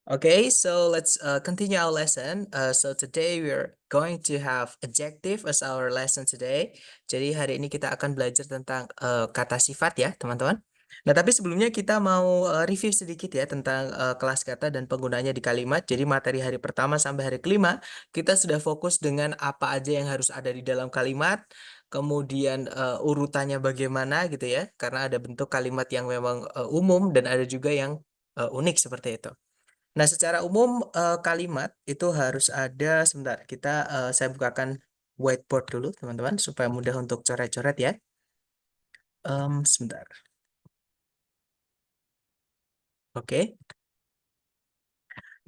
Okay, so let's continue our lesson. So today we're going to have adjective as our lesson today. Jadi hari ini kita akan belajar tentang kata sifat ya, teman-teman. Nah, tapi sebelumnya kita mau review sedikit ya tentang kelas kata dan penggunanya di kalimat. Jadi materi hari pertama sampai hari kelima, kita sudah fokus dengan apa aja yang harus ada di dalam kalimat, kemudian urutannya bagaimana gitu ya, karena ada bentuk kalimat yang memang umum dan ada juga yang unik seperti itu. Nah, secara umum kalimat itu harus ada, sebentar, saya bukakan whiteboard dulu, teman-teman, supaya mudah untuk coret-coret ya. Sebentar. Oke.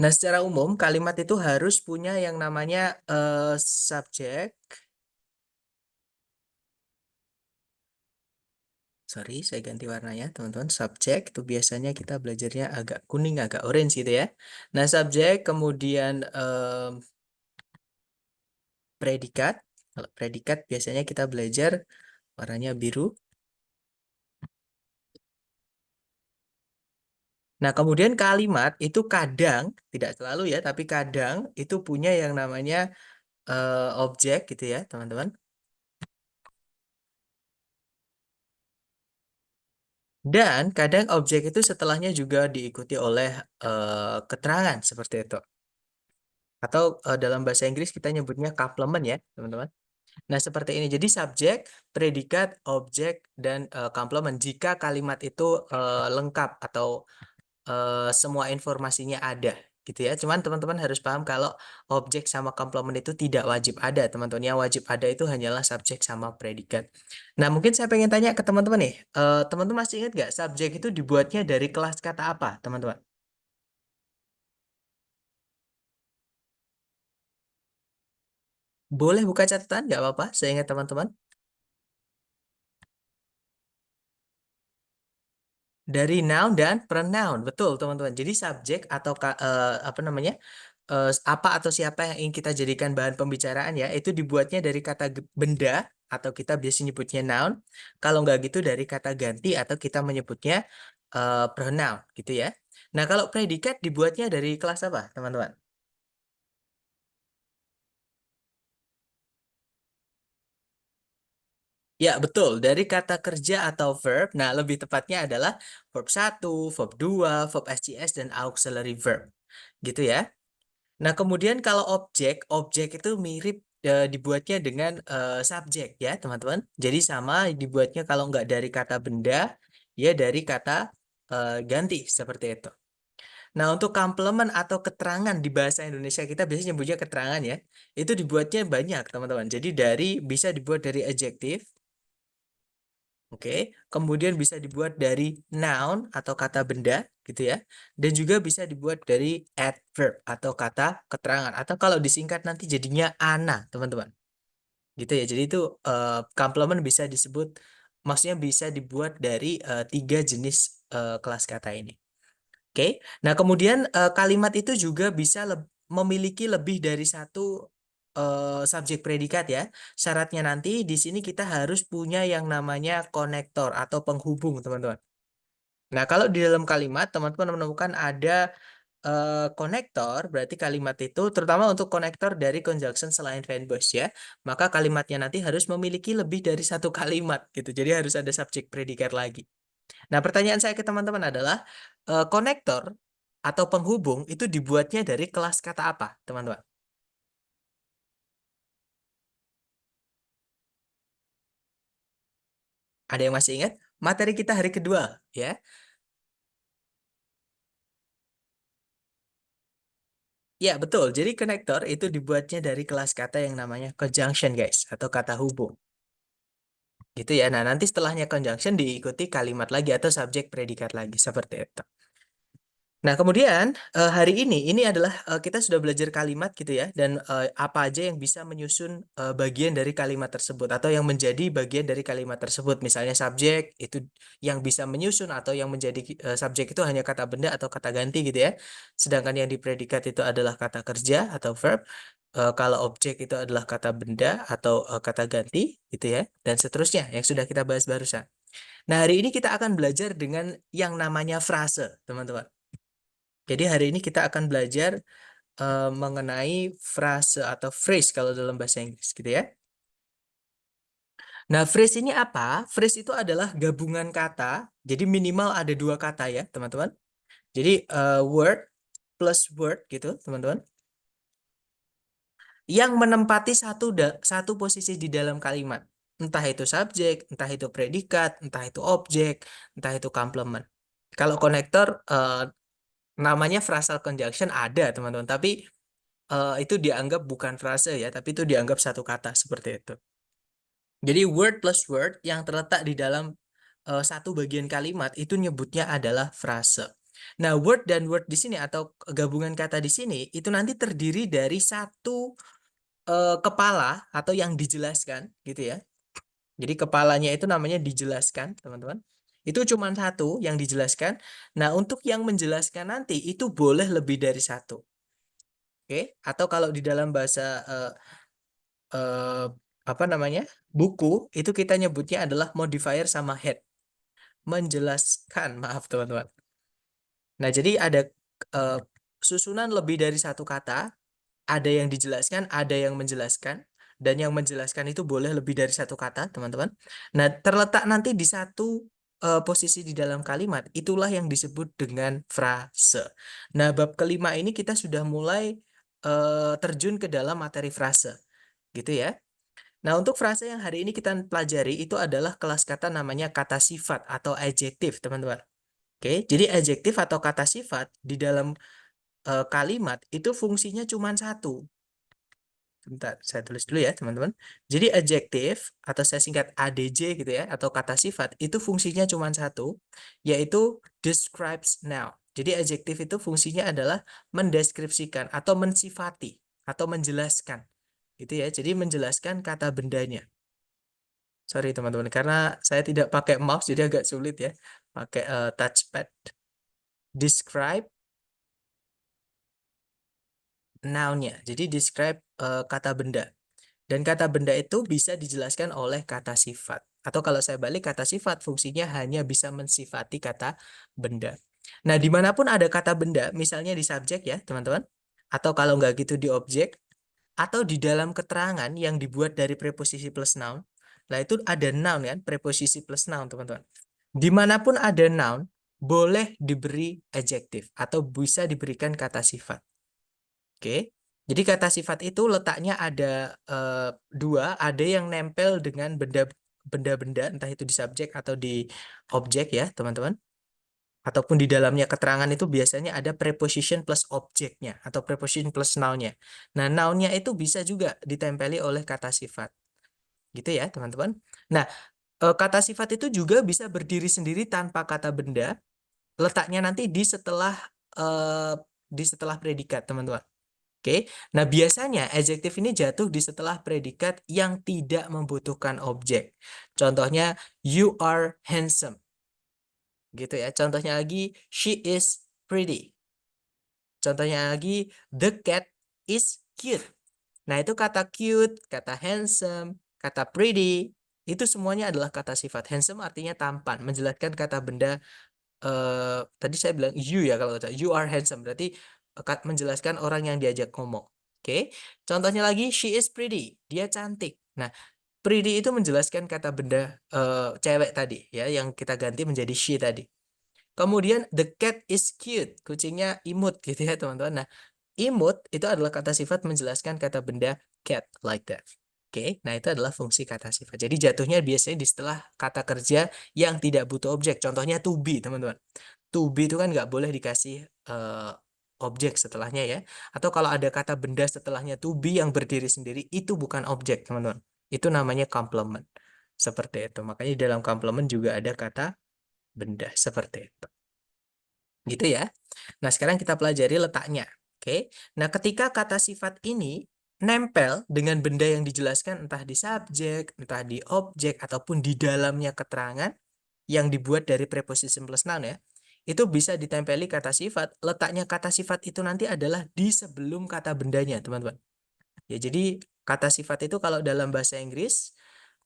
Nah, secara umum kalimat itu harus punya yang namanya subjek. Sorry, saya ganti warnanya, teman-teman. Subjek itu biasanya kita belajarnya agak kuning, agak orange gitu ya. Nah, subjek, kemudian predikat. Kalau predikat biasanya kita belajar warnanya biru. Nah, kemudian kalimat itu kadang, tidak selalu ya, tapi kadang itu punya yang namanya objek gitu ya, teman-teman. Dan kadang objek itu setelahnya juga diikuti oleh keterangan seperti itu. Atau dalam bahasa Inggris kita nyebutnya complement ya, teman-teman. Nah, seperti ini. Jadi subjek, predikat, objek, dan complement. Jika kalimat itu lengkap atau semua informasinya ada gitu ya. Cuman teman-teman harus paham kalau objek sama komplement itu tidak wajib ada, teman-teman. Yang wajib ada itu hanyalah subjek sama predikat. Nah, mungkin saya pengen tanya ke teman-teman nih. Teman-teman masih ingat nggak subjek itu dibuatnya dari kelas kata apa, teman-teman? Boleh buka catatan, nggak apa-apa. Saya ingat teman-teman. Dari noun dan pronoun, betul teman-teman. Jadi subjek atau apa namanya, apa atau siapa yang ingin kita jadikan bahan pembicaraan ya, itu dibuatnya dari kata benda atau kita biasa nyebutnya noun. Kalau nggak gitu dari kata ganti atau kita menyebutnya pronoun gitu ya. Nah, kalau predikat dibuatnya dari kelas apa, teman-teman? Ya, betul. Dari kata kerja atau verb. Nah, lebih tepatnya adalah verb satu, verb 2, verb SCS, dan auxiliary verb. Gitu ya. Nah, kemudian kalau objek, objek itu mirip dibuatnya dengan subjek ya, teman-teman. Jadi sama dibuatnya kalau nggak dari kata benda, ya dari kata ganti seperti itu. Nah, untuk komplement atau keterangan di bahasa Indonesia kita biasanya nyebutnya keterangan ya. Itu dibuatnya banyak, teman-teman. Jadi bisa dibuat dari adjektif. Oke, kemudian bisa dibuat dari noun atau kata benda gitu ya. Dan juga bisa dibuat dari adverb atau kata keterangan atau kalau disingkat nanti jadinya ana, teman-teman. Gitu ya. Jadi itu complement bisa disebut maksudnya bisa dibuat dari tiga jenis kelas kata ini. Oke. Nah, kemudian kalimat itu juga bisa memiliki lebih dari satu subjek predikat ya. Syaratnya nanti di sini kita harus punya yang namanya konektor atau penghubung, teman-teman. Nah, kalau di dalam kalimat teman-teman menemukan ada konektor, berarti kalimat itu terutama untuk konektor dari conjunction selain verbose ya, maka kalimatnya nanti harus memiliki lebih dari satu kalimat gitu. Jadi harus ada subjek predikat lagi. Nah, pertanyaan saya ke teman-teman adalah konektor atau penghubung itu dibuatnya dari kelas kata apa, teman-teman? Ada yang masih ingat? Materi kita hari kedua, ya. Ya, betul. Jadi konektor itu dibuatnya dari kelas kata yang namanya conjunction, guys, atau kata hubung. Gitu ya. Nah, nanti setelahnya conjunction diikuti kalimat lagi atau subjek predikat lagi seperti itu. Nah, kemudian hari ini adalah kita sudah belajar kalimat gitu ya, dan apa aja yang bisa menyusun bagian dari kalimat tersebut atau yang menjadi bagian dari kalimat tersebut. Misalnya subjek itu yang bisa menyusun atau yang menjadi subjek itu hanya kata benda atau kata ganti gitu ya. Sedangkan yang di predikat itu adalah kata kerja atau verb. Kalau objek itu adalah kata benda atau kata ganti gitu ya, dan seterusnya yang sudah kita bahas barusan. Nah, hari ini kita akan belajar dengan yang namanya frase, teman-teman. Jadi hari ini kita akan belajar mengenai frase atau phrase kalau dalam bahasa Inggris gitu ya. Nah, phrase ini apa? Phrase itu adalah gabungan kata. Jadi minimal ada dua kata ya, teman-teman. Jadi word plus word gitu, teman-teman. Yang menempati satu posisi di dalam kalimat. Entah itu subjek, entah itu predikat, entah itu objek, entah itu complement. Kalau konektor namanya phrasal conjunction ada, teman-teman. Tapi itu dianggap bukan frase ya, tapi itu dianggap satu kata seperti itu. Jadi word plus word yang terletak di dalam satu bagian kalimat itu nyebutnya adalah frase. Nah, word dan word di sini atau gabungan kata di sini itu nanti terdiri dari satu kepala atau yang dijelaskan gitu ya. Jadi kepalanya itu namanya dijelaskan, teman-teman. Itu cuma satu yang dijelaskan. Nah, untuk yang menjelaskan nanti itu boleh lebih dari satu. Oke? Atau kalau di dalam bahasa eh, apa namanya? Buku, itu kita nyebutnya adalah modifier sama head. Menjelaskan, maaf teman-teman. Nah, jadi ada eh, susunan lebih dari satu kata, ada yang dijelaskan, ada yang menjelaskan, dan yang menjelaskan itu boleh lebih dari satu kata, teman-teman. Nah, terletak nanti di satu posisi di dalam kalimat, itulah yang disebut dengan frase. Nah, bab kelima ini kita sudah mulai terjun ke dalam materi frase, gitu ya. Nah, untuk frase yang hari ini kita pelajari itu adalah kelas kata namanya kata sifat atau adjektif, teman-teman. Oke, jadi adjektif atau kata sifat di dalam kalimat itu fungsinya cuma satu. Bentar, saya tulis dulu ya, teman-teman. Jadi adjektif atau saya singkat ADJ gitu ya, atau kata sifat itu fungsinya cuma satu, yaitu describes now. Jadi adjektif itu fungsinya adalah mendeskripsikan atau mensifati atau menjelaskan. Gitu ya. Jadi menjelaskan kata bendanya. Sorry teman-teman, karena saya tidak pakai mouse jadi agak sulit ya. Pakai touchpad. Describe noun-nya. Jadi describe kata benda. Dan kata benda itu bisa dijelaskan oleh kata sifat. Atau kalau saya balik, kata sifat fungsinya hanya bisa mensifati kata benda. Nah, dimanapun ada kata benda, misalnya di subjek ya, teman-teman. Atau kalau nggak gitu di objek. Atau di dalam keterangan yang dibuat dari preposisi plus noun. Nah, itu ada noun kan, preposisi plus noun, teman-teman. Dimanapun ada noun, boleh diberi adjektif. Atau bisa diberikan kata sifat. Oke. Jadi kata sifat itu letaknya ada dua, ada yang nempel dengan benda-benda, entah itu di subjek atau di objek ya, teman-teman. Ataupun di dalamnya keterangan itu biasanya ada preposition plus objeknya atau preposition plus noun-nya. Nah, noun-nya itu bisa juga ditempeli oleh kata sifat. Gitu ya, teman-teman. Nah, kata sifat itu juga bisa berdiri sendiri tanpa kata benda, letaknya nanti di setelah predikat, teman-teman. Oke, nah biasanya adjektif ini jatuh di setelah predikat yang tidak membutuhkan objek. Contohnya, you are handsome. Gitu ya. Contohnya lagi, she is pretty. Contohnya lagi, the cat is cute. Nah, itu kata cute, kata handsome, kata pretty, itu semuanya adalah kata sifat. Handsome artinya tampan, menjelaskan kata benda tadi saya bilang you ya kalau kata you are handsome berarti menjelaskan orang yang diajak ngomong. Oke. Contohnya lagi she is pretty, dia cantik. Nah, pretty itu menjelaskan kata benda cewek tadi ya yang kita ganti menjadi she tadi. Kemudian the cat is cute, kucingnya imut gitu ya teman-teman. Nah, imut itu adalah kata sifat menjelaskan kata benda cat like that. Oke, nah itu adalah fungsi kata sifat. Jadi jatuhnya biasanya di setelah kata kerja yang tidak butuh objek. Contohnya to be, teman-teman. To be itu kan nggak boleh dikasih objek setelahnya ya. Atau kalau ada kata benda setelahnya to be yang berdiri sendiri, itu bukan objek, teman-teman. Itu namanya complement. Seperti itu. Makanya di dalam complement juga ada kata benda. Seperti itu. Gitu ya. Nah, sekarang kita pelajari letaknya. Oke. Nah, ketika kata sifat ini nempel dengan benda yang dijelaskan entah di subjek, entah di objek, ataupun di dalamnya keterangan yang dibuat dari preposition plus noun ya, itu bisa ditempeli kata sifat. Letaknya kata sifat itu nanti adalah di sebelum kata bendanya, teman-teman. Ya, jadi kata sifat itu kalau dalam bahasa Inggris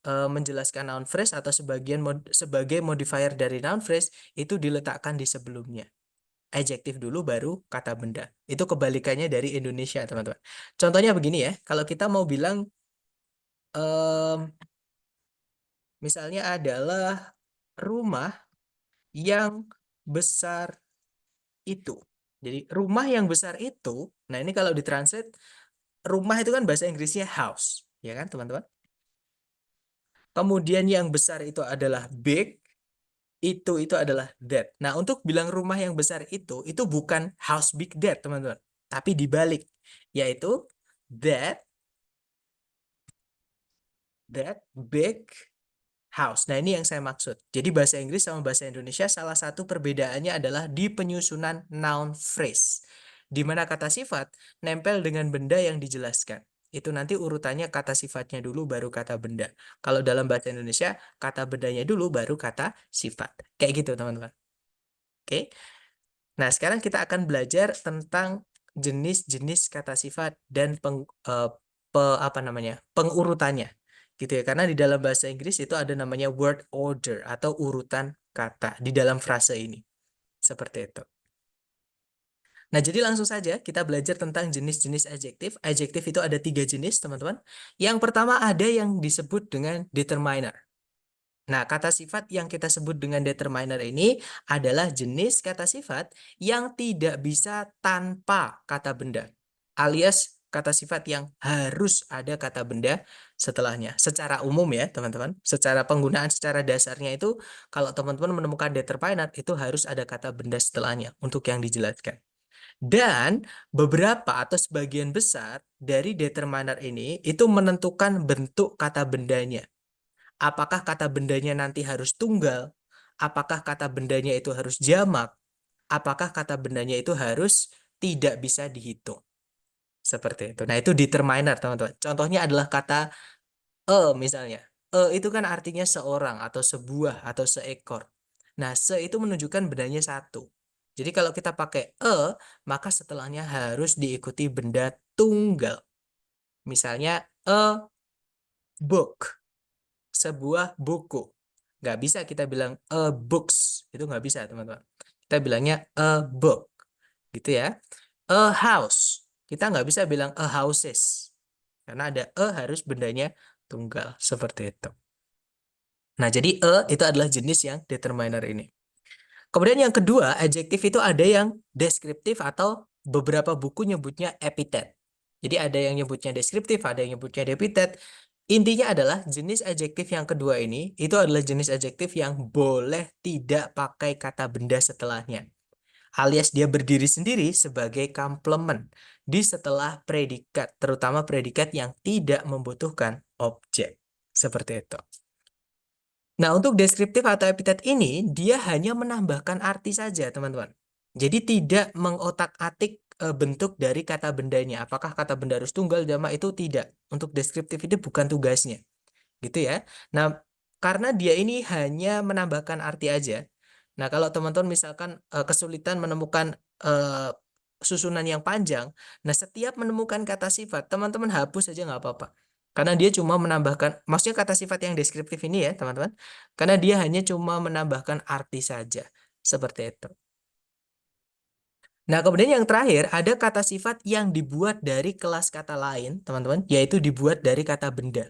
menjelaskan noun phrase atau sebagai modifier dari noun phrase itu diletakkan di sebelumnya. adjektif dulu baru kata benda. Itu kebalikannya dari Indonesia, teman-teman. Contohnya begini ya, kalau kita mau bilang misalnya adalah rumah yang besar itu. Jadi rumah yang besar itu, nah ini kalau ditranslate, rumah itu kan bahasa Inggrisnya house, ya kan teman-teman? Kemudian yang besar itu adalah big, itu adalah that. Nah, untuk bilang rumah yang besar itu bukan house big that, teman-teman. Tapi dibalik, yaitu that big house. Nah, ini yang saya maksud. Jadi bahasa Inggris sama bahasa Indonesia salah satu perbedaannya adalah di penyusunan noun phrase. Di mana kata sifat nempel dengan benda yang dijelaskan. Itu nanti urutannya kata sifatnya dulu baru kata benda. Kalau dalam bahasa Indonesia, kata bendanya dulu baru kata sifat. Kayak gitu, teman-teman. Oke. Nah, sekarang kita akan belajar tentang jenis-jenis kata sifat dan apa namanya? Pengurutannya. Gitu ya. Karena di dalam bahasa Inggris itu ada namanya word order atau urutan kata di dalam frase ini. Seperti itu. Nah, jadi langsung saja kita belajar tentang jenis-jenis adjektif. Adjektif itu ada 3 jenis, teman-teman. Yang pertama ada yang disebut dengan determiner. Nah, kata sifat yang kita sebut dengan determiner ini adalah jenis kata sifat yang tidak bisa tanpa kata benda, alias kata sifat yang harus ada kata benda setelahnya. Secara umum ya, teman-teman. Secara penggunaan secara dasarnya itu, kalau teman-teman menemukan determiner, itu harus ada kata benda setelahnya untuk yang dijelaskan. Dan beberapa atau sebagian besar dari determiner ini itu menentukan bentuk kata bendanya. Apakah kata bendanya nanti harus tunggal? Apakah kata bendanya itu harus jamak? Apakah kata bendanya itu harus tidak bisa dihitung? Seperti itu. Nah, itu determiner, teman-teman. Contohnya adalah kata misalnya. Itu kan artinya seorang atau sebuah atau seekor. Nah, itu menunjukkan bendanya satu. Jadi kalau kita pakai maka setelahnya harus diikuti benda tunggal. Misalnya book, sebuah buku. Nggak bisa kita bilang a books. Itu nggak bisa, teman-teman. Kita bilangnya a book. Gitu ya. A house. Kita nggak bisa bilang a houses. Karena ada harus bendanya tunggal. Seperti itu. Nah, jadi itu adalah jenis yang determiner ini. Kemudian yang kedua, adjektif itu ada yang deskriptif atau beberapa buku nyebutnya epithet. Jadi ada yang nyebutnya deskriptif, ada yang nyebutnya epithet. Intinya adalah jenis adjektif yang kedua ini, itu adalah jenis adjektif yang boleh tidak pakai kata benda setelahnya. Alias dia berdiri sendiri sebagai komplement di setelah predikat, terutama predikat yang tidak membutuhkan objek. Seperti itu. Nah, untuk deskriptif atau epitet ini, dia hanya menambahkan arti saja, teman-teman. Jadi tidak mengotak-atik bentuk dari kata bendanya. Apakah kata benda harus tunggal, jamak, itu tidak. Untuk deskriptif itu bukan tugasnya. Gitu ya. Nah, karena dia ini hanya menambahkan arti aja. Nah, kalau teman-teman misalkan kesulitan menemukan susunan yang panjang, nah setiap menemukan kata sifat, teman-teman hapus aja nggak apa-apa. Karena dia cuma menambahkan, maksudnya kata sifat yang deskriptif ini ya, teman-teman. Karena dia hanya cuma menambahkan arti saja. Seperti itu. Nah, kemudian yang terakhir, ada kata sifat yang dibuat dari kelas kata lain, teman-teman, yaitu dibuat dari kata benda.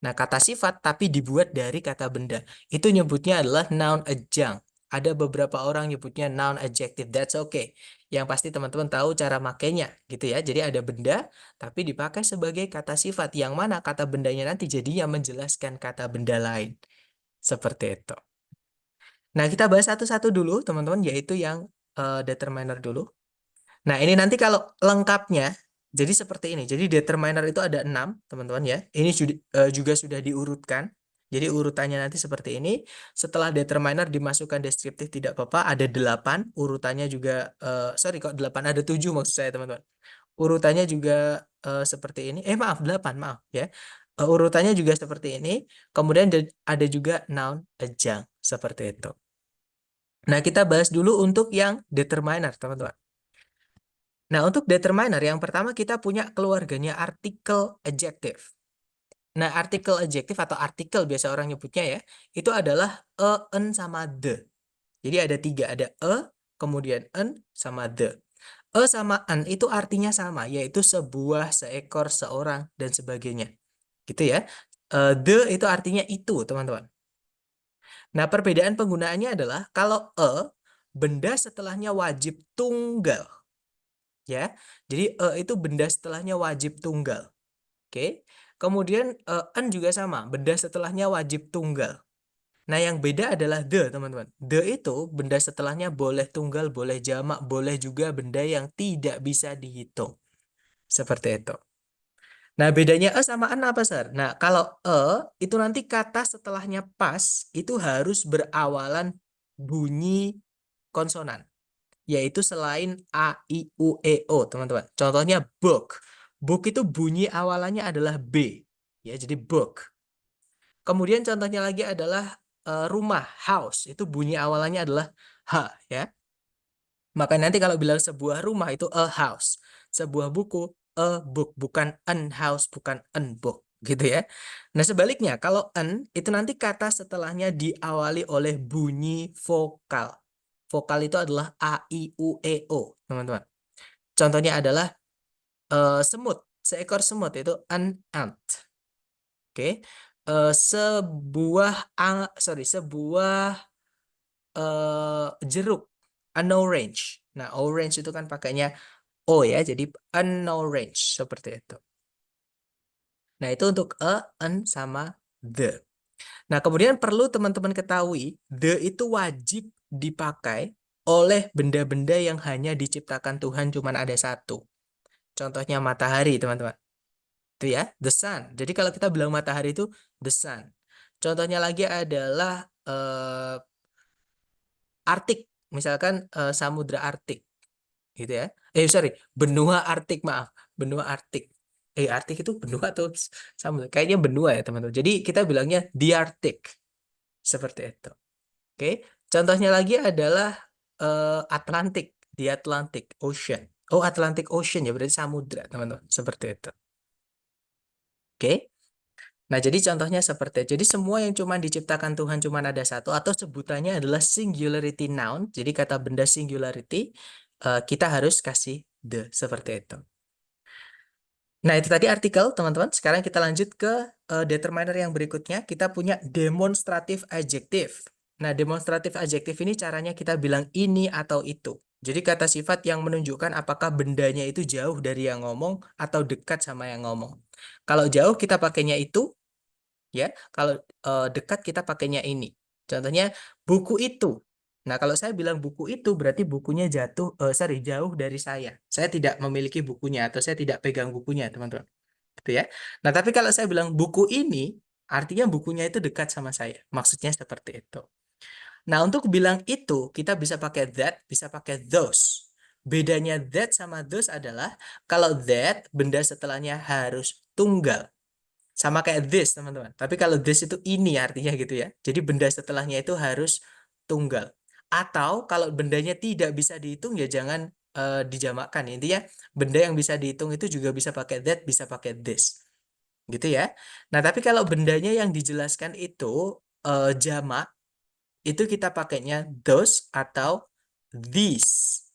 Nah, kata sifat tapi dibuat dari kata benda. Itu nyebutnya adalah noun adjunct. Ada beberapa orang nyebutnya noun adjective. That's okay. Yang pasti teman-teman tahu cara makainya, gitu ya. Jadi ada benda, tapi dipakai sebagai kata sifat. Yang mana kata bendanya nanti jadinya menjelaskan kata benda lain. Seperti itu. Nah, kita bahas satu-satu dulu, teman-teman, yaitu yang determiner dulu. Nah, ini nanti kalau lengkapnya, jadi seperti ini. Jadi determiner itu ada 6, teman-teman ya. Ini juga sudah diurutkan. Jadi urutannya nanti seperti ini. Setelah determiner dimasukkan deskriptif tidak apa-apa. Ada 8, urutannya juga, sorry kok 8, ada 7 maksud saya teman-teman. Urutannya juga seperti ini. Maaf, 8, maaf ya. Urutannya juga seperti ini. Kemudian ada juga noun adjunct, seperti itu. Nah, kita bahas dulu untuk yang determiner, teman-teman. Nah, untuk determiner yang pertama kita punya keluarganya artikel adjective. Nah, artikel adjective atau artikel biasa orang nyebutnya ya, itu adalah a, an, sama the. Jadi ada 3, ada a, kemudian an sama the. A sama an itu artinya sama, yaitu sebuah, seekor, seorang, dan sebagainya. Gitu ya. The itu artinya itu, teman-teman. Nah, perbedaan penggunaannya adalah kalau benda setelahnya wajib tunggal. Ya, jadi itu benda setelahnya wajib tunggal. Oke. Kemudian an juga sama, benda setelahnya wajib tunggal. Nah, yang beda adalah the, teman-teman. The itu benda setelahnya boleh tunggal, boleh jamak, boleh juga benda yang tidak bisa dihitung. Seperti itu. Nah, bedanya e sama an apa, Sar? Nah, kalau itu nanti kata setelahnya pas, itu harus berawalan bunyi konsonan. Yaitu selain A, I, U, E, O, teman-teman. Contohnya book. Book itu bunyi awalannya adalah B. Ya, jadi book. Kemudian contohnya lagi adalah rumah, house. Itu bunyi awalannya adalah H, ya. Maka nanti kalau bilang sebuah rumah itu a house. Sebuah buku, a book. Bukan an house, bukan an book. Gitu ya. Nah, sebaliknya, kalau an, itu nanti kata setelahnya diawali oleh bunyi vokal. Vokal itu adalah A, I, U, E, O, teman-teman. Contohnya adalah semut. Seekor semut itu an ant. Oke. Sebuah jeruk, an orange. Nah, orange itu kan pakainya O ya, jadi an orange seperti itu. Nah, itu untuk an sama the. Nah, kemudian perlu teman-teman ketahui, the itu wajib dipakai oleh benda-benda yang hanya diciptakan Tuhan cuman ada satu. Contohnya matahari, teman-teman. Itu ya, the sun. Jadi kalau kita bilang matahari itu the sun. Contohnya lagi adalah Arktik, misalkan Samudra Arktik. Gitu ya. Sorry, benua Arktik, maaf. Benua Arktik. Arktik itu benua atau samudra? Kayaknya benua ya, teman-teman. Jadi kita bilangnya the Arctic. Seperti itu. Oke. Contohnya lagi adalah Atlantik, the Atlantic Ocean. Oh, Atlantic Ocean ya, berarti samudra, teman-teman. Seperti itu. Oke. Nah, jadi contohnya seperti itu. Jadi semua yang cuma diciptakan Tuhan cuma ada satu atau sebutannya adalah singularity noun. Jadi kata benda singularity kita harus kasih the seperti itu. Nah, itu tadi artikel, teman-teman. Sekarang kita lanjut ke determiner yang berikutnya. Kita punya demonstrative adjective. Nah, demonstrative adjective ini caranya kita bilang ini atau itu. Jadi kata sifat yang menunjukkan apakah bendanya itu jauh dari yang ngomong atau dekat sama yang ngomong. Kalau jauh kita pakainya itu, ya. Kalau dekat kita pakainya ini. Contohnya buku itu. Nah, kalau saya bilang buku itu berarti bukunya jauh dari saya. Saya tidak memiliki bukunya atau saya tidak pegang bukunya, teman-teman. Gitu ya. Nah, tapi kalau saya bilang buku ini, artinya bukunya itu dekat sama saya. Maksudnya seperti itu. Nah, untuk bilang itu, kita bisa pakai that, bisa pakai those. Bedanya that sama those adalah kalau that, benda setelahnya harus tunggal. Sama kayak this, teman-teman. Tapi kalau this itu ini artinya gitu ya. Jadi benda setelahnya itu harus tunggal. Atau kalau bendanya tidak bisa dihitung ya jangan dijamakkan. Intinya benda yang bisa dihitung itu juga bisa pakai that, bisa pakai this. Gitu ya. Nah, tapi kalau bendanya yang dijelaskan itu jamak, itu kita pakainya those atau these.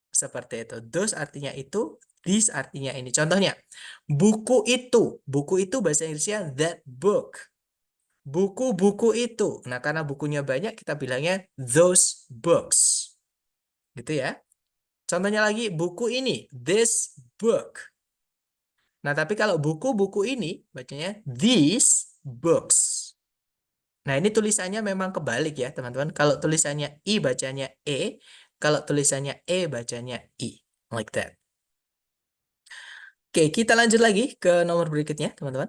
Seperti itu. Those artinya itu, this artinya ini. Contohnya, buku itu. Buku itu bahasa Inggrisnya that book. Buku-buku itu. Nah, karena bukunya banyak, kita bilangnya those books. Gitu ya. Contohnya lagi, buku ini. This book. Nah, tapi kalau buku-buku ini, bacanya these books. Nah, ini tulisannya memang kebalik ya, teman-teman. Kalau tulisannya I, bacanya E. Kalau tulisannya E, bacanya I. Like that. Oke, kita lanjut lagi ke nomor berikutnya, teman-teman.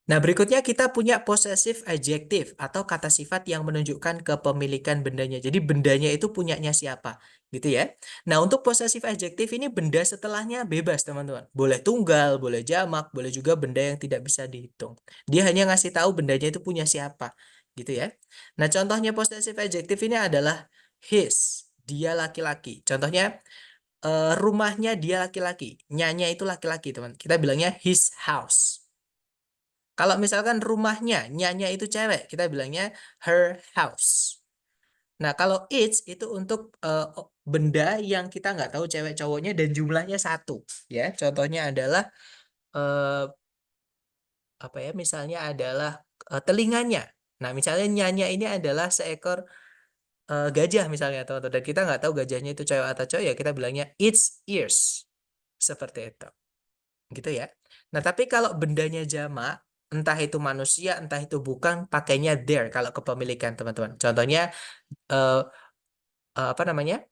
Nah, berikutnya kita punya possessive adjective atau kata sifat yang menunjukkan kepemilikan bendanya. Jadi bendanya itu punyanya siapa, gitu ya. Nah, untuk possessive adjective ini benda setelahnya bebas, teman-teman. Boleh tunggal, boleh jamak, boleh juga benda yang tidak bisa dihitung. Dia hanya ngasih tahu bendanya itu punya siapa, gitu ya. Nah, contohnya possessive adjective ini adalah his, dia laki-laki. Contohnya rumahnya dia laki-laki. Nyanya itu laki-laki, teman. Kita bilangnya his house. Kalau misalkan rumahnya, nyanya itu cewek, kita bilangnya her house. Nah, kalau each itu untuk benda yang kita nggak tahu cewek cowoknya dan jumlahnya satu, ya. Contohnya adalah eh, apa ya? Misalnya adalah telinganya. Nah, misalnya nyanya ini adalah seekor gajah misalnya, teman-teman. Dan kita nggak tahu gajahnya itu cewek atau cowok, ya kita bilangnya its ears. Seperti itu. Gitu ya. Nah, tapi kalau bendanya jamak, entah itu manusia, entah itu bukan, pakainya their kalau kepemilikan, teman-teman. Contohnya eh, apa namanya?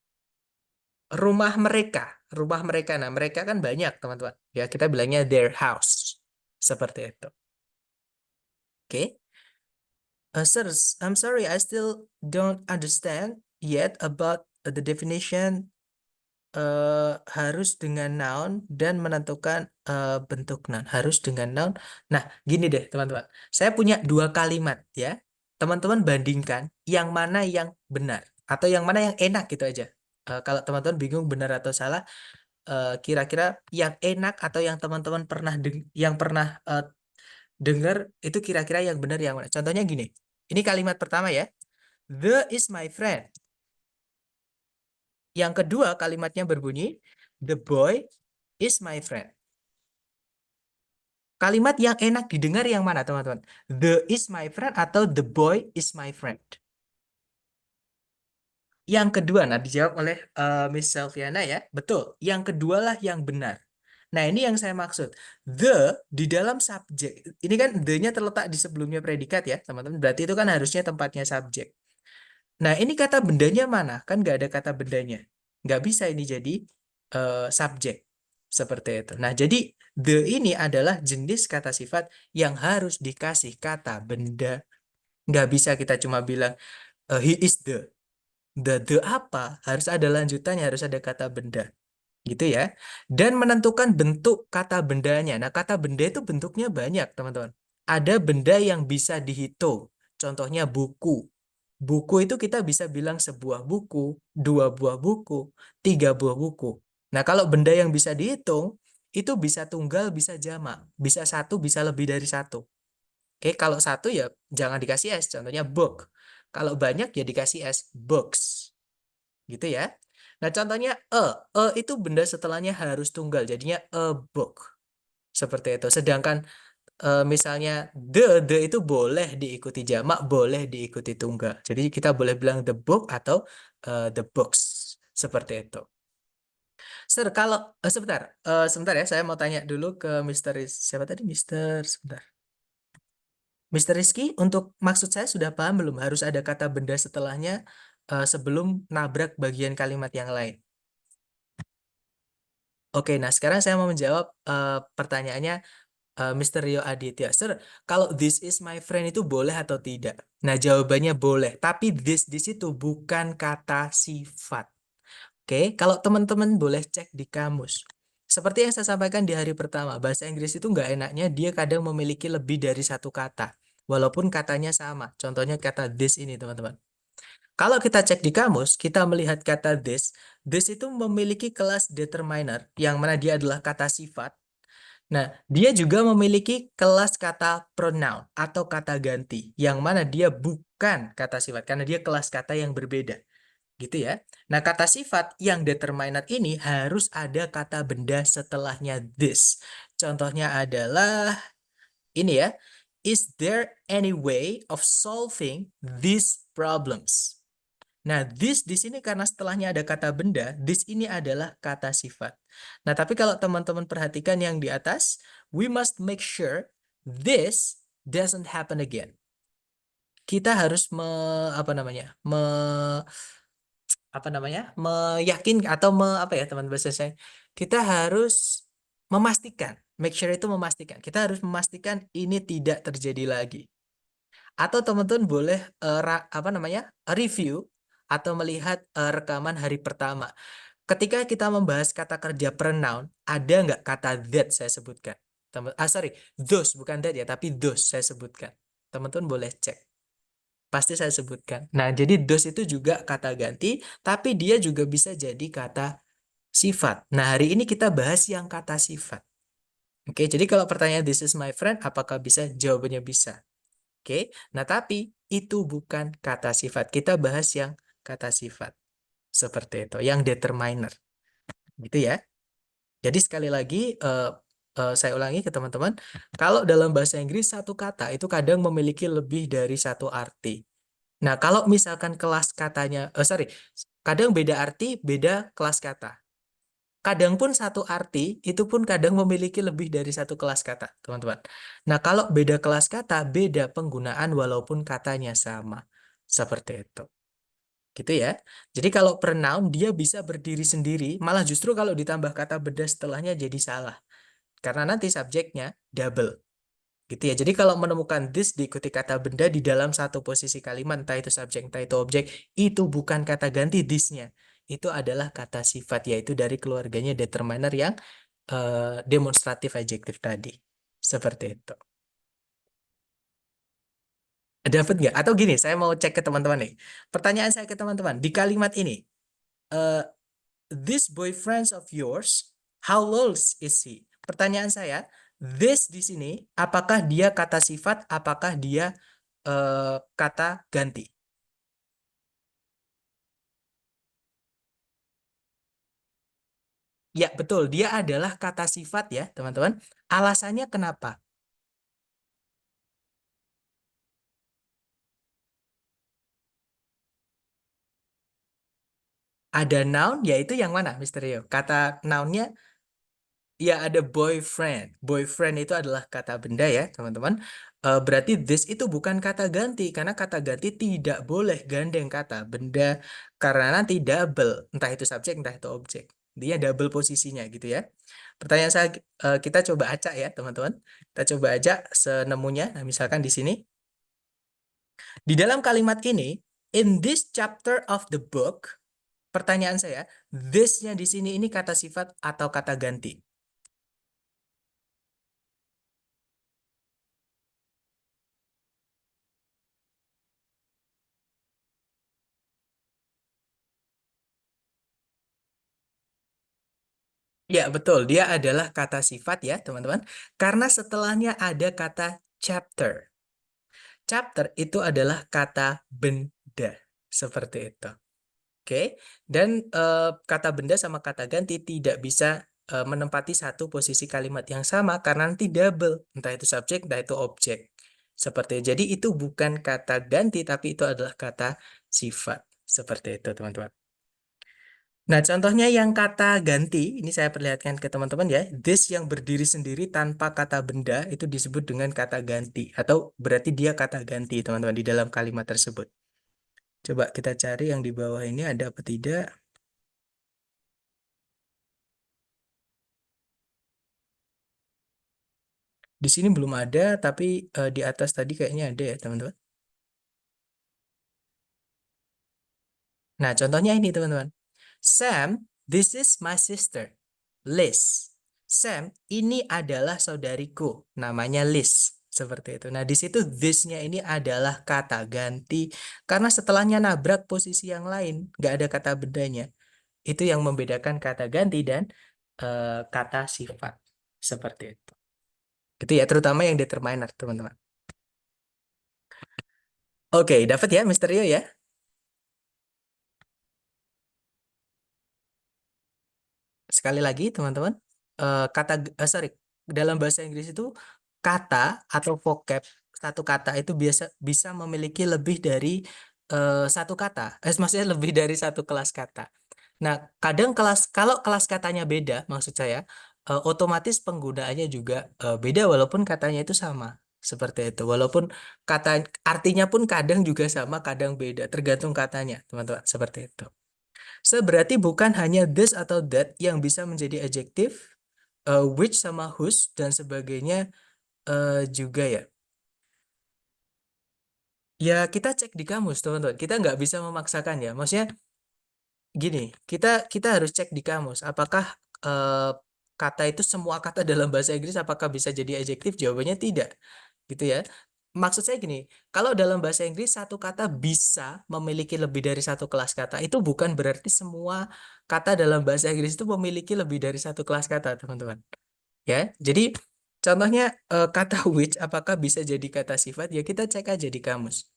Rumah mereka, rumah mereka. Nah, mereka kan banyak, teman-teman. Ya, kita bilangnya their house. Seperti itu. Oke. Sir, I'm sorry, I still don't understand yet about the definition harus dengan noun dan menentukan bentuk noun. Harus dengan noun. Nah, gini deh, teman-teman. Saya punya dua kalimat ya. Teman-teman bandingkan yang mana yang benar atau yang mana yang enak gitu aja. Kalau teman-teman bingung benar atau salah, kira-kira yang enak atau yang teman-teman pernah dengar itu kira-kira yang benar yang mana? Contohnya gini. Ini kalimat pertama ya. The is my friend. Yang kedua kalimatnya berbunyi, the boy is my friend. Kalimat yang enak didengar yang mana, teman-teman? The is my friend atau the boy is my friend? Yang kedua, nah dijawab oleh Miss Selviana ya. Betul, yang kedua lah yang benar. Nah, ini yang saya maksud. The di dalam subjek. Ini kan the-nya terletak di sebelumnya predikat ya, teman-teman. Berarti itu kan harusnya tempatnya subjek. Nah, ini kata bendanya mana? Kan nggak ada kata bendanya. Nggak bisa ini jadi subjek. Seperti itu. Nah, jadi the ini adalah jenis kata sifat yang harus dikasih kata benda. Nggak bisa kita cuma bilang he is the. The apa? Harus ada lanjutannya, harus ada kata benda. Gitu ya. Dan menentukan bentuk kata bendanya. Nah, kata benda itu bentuknya banyak, teman-teman. Ada benda yang bisa dihitung. Contohnya buku. Buku itu kita bisa bilang sebuah buku, dua buah buku, tiga buah buku. Nah, kalau benda yang bisa dihitung, itu bisa tunggal, bisa jamak. Bisa satu, bisa lebih dari satu. Oke, kalau satu ya jangan dikasih S. Contohnya book. Kalau banyak ya dikasih S, books. Gitu ya. Nah, contohnya itu benda setelahnya harus tunggal. Jadinya a book. Seperti itu. Sedangkan misalnya the itu boleh diikuti jamak, boleh diikuti tunggal. Jadi kita boleh bilang the book atau the books. Seperti itu. Sir, kalau sebentar ya, saya mau tanya dulu ke Mister siapa tadi? Sebentar. Mister Rizky, untuk maksud saya sudah paham belum? Harus ada kata benda setelahnya sebelum nabrak bagian kalimat yang lain. Oke, nah sekarang saya mau menjawab pertanyaannya Mr. Rio Aditya. Sir, kalau this is my friend itu boleh atau tidak? Nah, jawabannya boleh. Tapi this itu bukan kata sifat. Oke, kalau teman-teman boleh cek di kamus. Seperti yang saya sampaikan di hari pertama, bahasa Inggris itu nggak enaknya dia kadang memiliki lebih dari satu kata. Walaupun katanya sama. Contohnya kata this ini, teman-teman. Kalau kita cek di kamus, kita melihat kata this itu memiliki kelas determiner, yang mana dia adalah kata sifat. Nah, dia juga memiliki kelas kata pronoun atau kata ganti, yang mana dia bukan kata sifat, karena dia kelas kata yang berbeda. Gitu ya. Nah, kata sifat yang determinate ini harus ada kata benda setelahnya this. Contohnya adalah ini ya. Is there any way of solving these problems? Nah, this di sini karena setelahnya ada kata benda, this ini adalah kata sifat. Nah, tapi kalau teman-teman perhatikan yang di atas, we must make sure this doesn't happen again. Kita harus apa namanya? Apa namanya? Meyakinkan atau apa ya teman bahasa saya? Kita harus memastikan, make sure itu memastikan. Kita harus memastikan ini tidak terjadi lagi. Atau teman-teman boleh apa namanya? Review atau melihat rekaman hari pertama. Ketika kita membahas kata kerja pronoun, ada nggak kata that saya sebutkan? Sorry, those bukan that ya, tapi those saya sebutkan. Teman-teman boleh cek. Pasti saya sebutkan. Nah, jadi those itu juga kata ganti, tapi dia juga bisa jadi kata sifat. Nah, hari ini kita bahas yang kata sifat. Oke, jadi kalau pertanyaan this is my friend, apakah bisa? Jawabannya bisa. Oke, nah tapi itu bukan kata sifat. Kita bahas yang kata sifat. Seperti itu, yang determiner. Gitu ya. Jadi sekali lagi saya ulangi ke teman-teman, kalau dalam bahasa Inggris satu kata itu kadang memiliki lebih dari satu arti. Nah, kalau misalkan kelas katanya, kadang beda arti, beda kelas kata. Kadang pun satu arti, itu pun kadang memiliki lebih dari satu kelas kata, teman-teman. Nah, kalau beda kelas kata, beda penggunaan walaupun katanya sama. Seperti itu. Gitu ya. Jadi kalau pronoun dia bisa berdiri sendiri, malah justru kalau ditambah kata beda setelahnya jadi salah. Karena nanti subjeknya double. Gitu ya. Jadi kalau menemukan this diikuti kata benda di dalam satu posisi kalimat, entah itu subjek, entah itu objek, itu bukan kata ganti this-nya. Itu adalah kata sifat, yaitu dari keluarganya determiner yang demonstratif adjektif tadi. Seperti itu. Dapat nggak? Atau gini, saya mau cek ke teman-teman nih. Pertanyaan saya ke teman-teman, di kalimat ini, eh, this boyfriend of yours, how old is he? Pertanyaan saya, this di sini, apakah dia kata sifat, apakah dia kata ganti? Ya, betul. Dia adalah kata sifat ya, teman-teman. Alasannya kenapa? Ada noun, yaitu yang mana, Mister Rio? Kata nounnya, ya ada boyfriend. Boyfriend itu adalah kata benda ya, teman-teman. Berarti this itu bukan kata ganti, karena kata ganti tidak boleh gandeng kata benda, karena nanti double, entah itu subjek, entah itu objek. Dia double posisinya gitu ya. Pertanyaan saya, kita coba acak ya, teman-teman. Kita coba acak senemunya. Nah, misalkan di sini, di dalam kalimat ini, in this chapter of the book, pertanyaan saya, this-nya di sini ini kata sifat atau kata ganti? Ya, betul. Dia adalah kata sifat ya, teman-teman. Karena setelahnya ada kata chapter. Chapter itu adalah kata benda. Seperti itu. Oke. Dan kata benda sama kata ganti tidak bisa menempati satu posisi kalimat yang sama karena nanti double. Entah itu subjek, entah itu objek. Seperti itu. Jadi itu bukan kata ganti, tapi itu adalah kata sifat. Seperti itu, teman-teman. Nah, contohnya yang kata ganti, ini saya perlihatkan ke teman-teman ya. This yang berdiri sendiri tanpa kata benda itu disebut dengan kata ganti. Atau berarti dia kata ganti, teman-teman, di dalam kalimat tersebut. Coba kita cari yang di bawah ini ada apa tidak. Di sini belum ada, tapi di atas tadi kayaknya ada ya, teman-teman. Nah, contohnya ini, teman-teman. Sam, this is my sister, Liz. Sam, ini adalah saudariku, namanya Liz. Seperti itu. Nah, di situ this-nya ini adalah kata ganti karena setelahnya nabrak posisi yang lain, nggak ada kata bedanya. Itu yang membedakan kata ganti dan kata sifat. Seperti itu. Gitu ya, terutama yang determiner, teman-teman. Oke, dapat ya, Mister Rio ya? Sekali lagi, teman-teman, sorry, dalam bahasa Inggris itu kata atau vocab satu kata itu biasa bisa memiliki lebih dari satu kata. Maksudnya lebih dari satu kelas kata. Nah, kadang kalau kelas katanya beda, maksud saya, otomatis penggunaannya juga beda walaupun katanya itu sama. Seperti itu. Walaupun kata artinya pun kadang juga sama, kadang beda, tergantung katanya, teman-teman. Seperti itu. Berarti bukan hanya this atau that yang bisa menjadi adjektif, which sama whose dan sebagainya juga ya. Ya kita cek di kamus teman-teman. Kita nggak bisa memaksakan ya. Maksudnya gini, kita kita harus cek di kamus. Apakah kata itu semua kata dalam bahasa Inggris apakah bisa jadi adjektif? Jawabannya tidak. Gitu ya. Maksud saya gini, kalau dalam bahasa Inggris satu kata bisa memiliki lebih dari satu kelas kata, itu bukan berarti semua kata dalam bahasa Inggris itu memiliki lebih dari satu kelas kata, teman-teman. Ya, jadi contohnya kata which apakah bisa jadi kata sifat? Ya kita cek aja di kamus.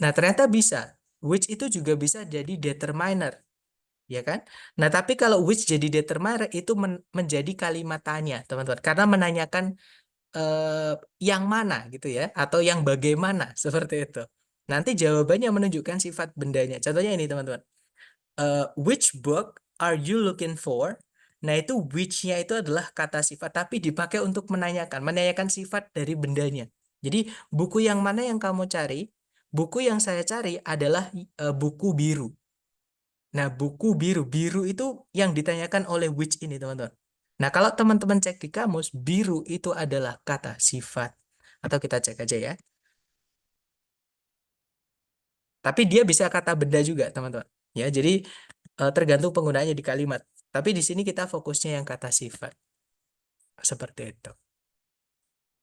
Nah, ternyata bisa. which itu juga bisa jadi determiner, ya kan? Nah, tapi kalau which jadi determiner itu menjadi kalimat tanya, teman-teman, karena menanyakan eh, yang mana gitu ya, atau yang bagaimana seperti itu. Nanti jawabannya menunjukkan sifat bendanya. Contohnya ini, teman-teman. Which book are you looking for? Nah, itu which-nya itu adalah kata sifat, tapi dipakai untuk menanyakan sifat dari bendanya. Jadi, buku yang mana yang kamu cari? Buku yang saya cari adalah buku biru. Nah, buku biru. Biru itu yang ditanyakan oleh which ini, teman-teman. Nah, kalau teman-teman cek di kamus, biru itu adalah kata sifat. Atau kita cek aja ya. Tapi dia bisa kata benda juga, teman-teman. Ya, jadi tergantung penggunaannya di kalimat. Tapi di sini kita fokusnya yang kata sifat. Seperti itu.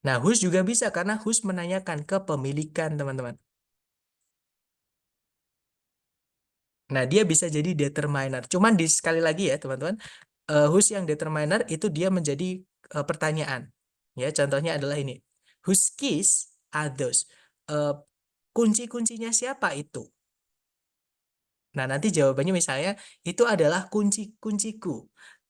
Nah, whose juga bisa karena whose menanyakan kepemilikan, teman-teman. Nah, dia bisa jadi determiner. Cuman di sekali lagi ya, teman-teman, whose yang determiner itu dia menjadi pertanyaan. Ya, contohnya adalah ini. Whose keys are those? Eh, kunci-kuncinya siapa itu? Nah, nanti jawabannya misalnya itu adalah kunci-kunciku.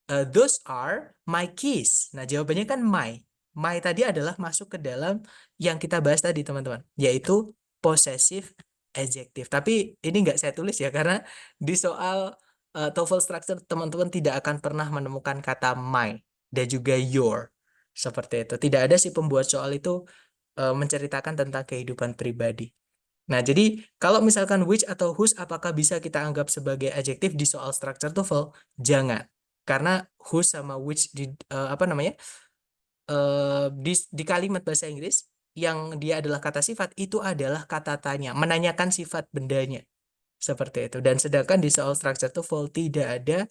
Those are my keys. Nah, jawabannya kan my. My tadi adalah masuk ke dalam yang kita bahas tadi, teman-teman, yaitu possessive adjective. Tapi ini nggak saya tulis ya, karena di soal TOEFL structure teman-teman tidak akan pernah menemukan kata my dan juga your. Seperti itu. Tidak ada si pembuat soal itu menceritakan tentang kehidupan pribadi. Nah, jadi kalau misalkan which atau whose apakah bisa kita anggap sebagai adjektif di soal structure TOEFL? Jangan. Karena whose sama which di apa namanya? Di kalimat bahasa Inggris yang dia adalah kata sifat itu adalah kata tanya, menanyakan sifat bendanya. Seperti itu. Dan sedangkan di soal structure TOEFL tidak ada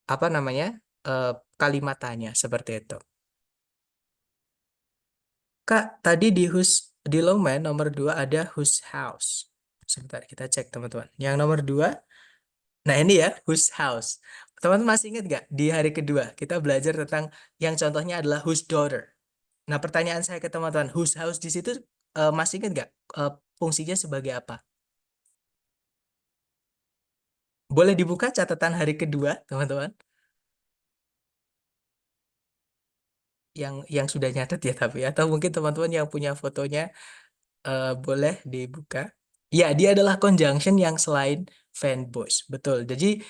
apa namanya? eh, kalimat tanya seperti itu. Kak, tadi di di Longman nomor 2 ada whose house. Sebentar kita cek, teman-teman. Yang nomor 2. Nah, ini ya, whose house. Teman-teman masih ingat nggak di hari kedua kita belajar tentang yang contohnya adalah whose daughter. Nah, pertanyaan saya ke teman-teman, whose house di situ masih ingat nggak fungsinya sebagai apa? Boleh dibuka catatan hari kedua, teman-teman, yang sudah nyatet ya tapi atau mungkin teman-teman yang punya fotonya boleh dibuka. Ya, dia adalah conjunction yang selain fan boys. Betul. Jadi